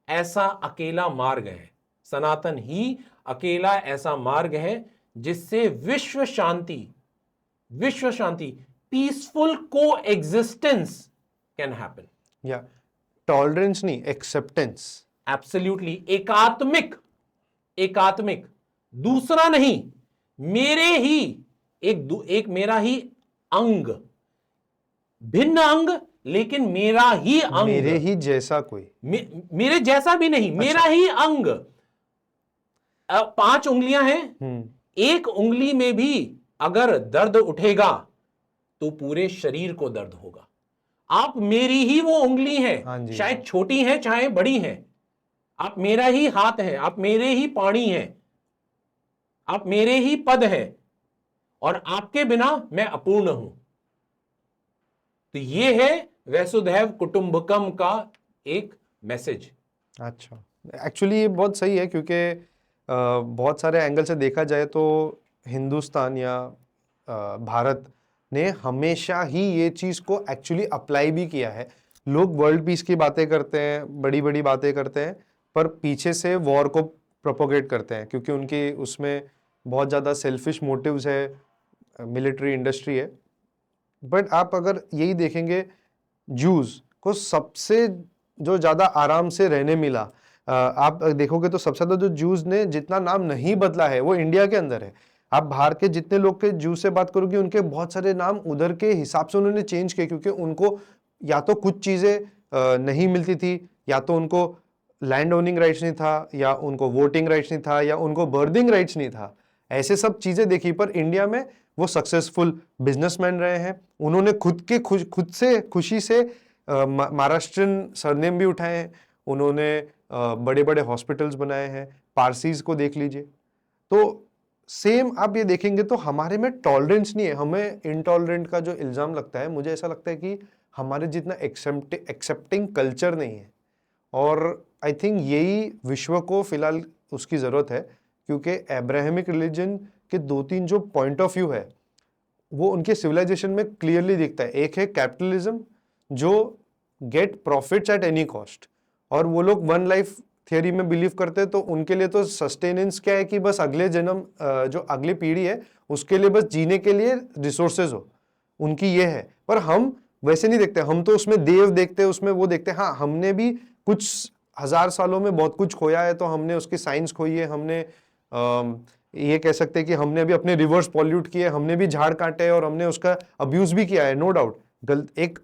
Speaker 1: ऐसा अकेला मार्ग है, सनातन ही अकेला ऐसा मार्ग है जिससे विश्व शांति, पीसफुल को एग्जिस्टेंस कैन हैपन।
Speaker 2: या टॉलरेंस नहीं, एक्सेप्टेंस।
Speaker 1: एब्सोल्युटली, एकात्मिक, दूसरा नहीं, मेरे ही एक मेरा ही अंग, भिन्न अंग, लेकिन मेरा ही अंग,
Speaker 2: मेरे ही जैसा कोई,
Speaker 1: मेरे जैसा भी नहीं, मेरा ही अंग। 5 उंगलियां हैं, एक उंगली में भी अगर दर्द उठेगा तो पूरे शरीर को दर्द होगा। आप मेरी ही वो उंगली हैं,
Speaker 2: हाँ जी,
Speaker 1: शायद छोटी हैं चाहे बड़ी हैं, आप मेरा ही हाथ हैं, आप मेरे ही पाणी हैं, आप मेरे ही पद हैं, और आपके बिना मैं अपूर्ण हूं। तो ये है वसुधैव कुटुंबकम का एक मैसेज।
Speaker 2: अच्छा, एक्चुअली ये बहुत सही है, क्योंकि बहुत सारे एंगल से देखा जाए तो हिंदुस्तान या भारत ने हमेशा ही ये चीज़ को एक्चुअली अप्लाई भी किया है। लोग वर्ल्ड पीस की बातें करते हैं, बड़ी बड़ी बातें करते हैं, पर पीछे से वॉर को प्रोपोगेट करते हैं, क्योंकि उनकी उसमें बहुत ज़्यादा सेल्फिश मोटिव्स है, मिलिट्री इंडस्ट्री है। बट आप अगर यही देखेंगे, जूस को सबसे जो ज़्यादा आराम से रहने मिला, आप देखोगे तो सबसे ज़्यादा जो जूस ने जितना नाम नहीं बदला है वो इंडिया के अंदर है। आप बाहर के जितने लोग के जूस से बात करोगे, उनके बहुत सारे नाम उधर के हिसाब से उन्होंने चेंज किए, क्योंकि उनको या तो कुछ चीज़ें नहीं मिलती थी, या तो उनको लैंड ओनिंग राइट्स नहीं था, या उनको वोटिंग राइट्स नहीं था, या उनको बर्दिंग राइट्स नहीं था। ऐसे सब चीज़ें देखी, पर इंडिया में वो सक्सेसफुल बिजनेसमैन रहे हैं। उन्होंने खुद से खुशी से महाराष्ट्रियन सरनेम भी उठाए हैं उन्होंने, बड़े बड़े हॉस्पिटल्स बनाए हैं, पारसीज को देख लीजिए। तो सेम आप ये देखेंगे तो हमारे में टॉलरेंस नहीं है, हमें इनटॉलरेंट का जो इल्ज़ाम लगता है, मुझे ऐसा लगता है कि हमारे जितना एक्सेप्टिंग कल्चर नहीं है। और आई थिंक यही विश्व को फिलहाल उसकी ज़रूरत है, क्योंकि एब्राहमिक रिलीजन के 2-3 जो पॉइंट ऑफ व्यू है वो उनके सिविलाइजेशन में क्लियरली दिखता है। एक है कैपिटलिज्म जो get profits at any cost, और वो लोग वन लाइफ थियोरी में बिलीव करते हैं, तो उनके लिए तो सस्टेनेंस क्या है कि बस अगले जन्म, जो अगली पीढ़ी है उसके लिए बस जीने के लिए रिसोर्सेज हो, उनकी ये है। पर हम वैसे नहीं देखते, हम तो उसमें देव देखते हैं, उसमें वो देखते हैं। हाँ, हमने भी कुछ हजार सालों में बहुत कुछ खोया है, तो हमने उसकी साइंस खोई है, हमने ये कह सकते हैं कि हमने भी अपने रिवर्स पॉल्यूट किए, हमने भी झाड़ काटे और हमने उसका अब्यूज भी किया है, नो डाउट। एक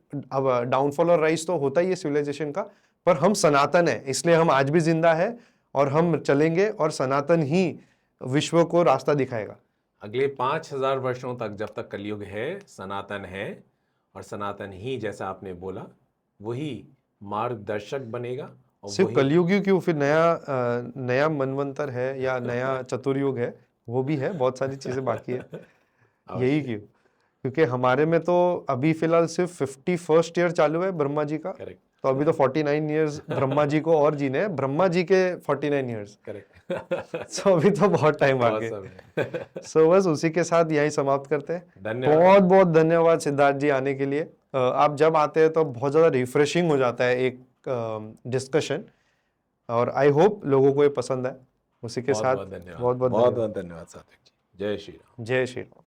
Speaker 2: डाउनफॉल और राइज तो होता ही है सिविलाइजेशन का, पर हम सनातन है, इसलिए हम आज भी जिंदा है और हम चलेंगे, और सनातन ही विश्व को रास्ता दिखाएगा।
Speaker 1: अगले 5000 वर्षों तक, जब तक कलयुग है, सनातन है, और सनातन ही, जैसा आपने बोला, वही मार्गदर्शक बनेगा। और
Speaker 2: सिर्फ
Speaker 1: वही
Speaker 2: कलयुग ही क्यों, फिर नया मनवंतर है या नया चतुर्युग है, वो भी है, बहुत सारी चीजें बाकी है। यही क्यों, क्योंकि हमारे में तो अभी फिलहाल सिर्फ 51st ईयर चालू है ब्रह्मा जी का,
Speaker 1: करेक्ट,
Speaker 2: तो अभी तो 49 ईयर्स ब्रह्मा जी को और जीने हैं, ब्रह्मा जी के 49 ईयर्स।
Speaker 1: करेक्ट।
Speaker 2: सो अभी तो बहुत टाइम
Speaker 1: बहुत
Speaker 2: आगे।
Speaker 1: समय।
Speaker 2: सो बस उसी के साथ यही समाप्त करते हैं।
Speaker 1: धन्यवाद।
Speaker 2: बहुत बहुत धन्यवाद सिद्धार्थ जी आने के लिए। आप जब आते हैं तो बहुत ज़्यादा रिफ्रेशिंग हो जाता है एक डिस्कशन, और आई होप लोगों को ये पसंद आए। उसी के
Speaker 1: बहुत
Speaker 2: साथ
Speaker 1: बहुत धन्यवाद,
Speaker 2: बहुत बहुत
Speaker 1: बहुत
Speaker 2: धन्यवाद।
Speaker 1: बहुत धन्यवाद सात्विक जी। जय श्री राम।
Speaker 2: जय श्री राम।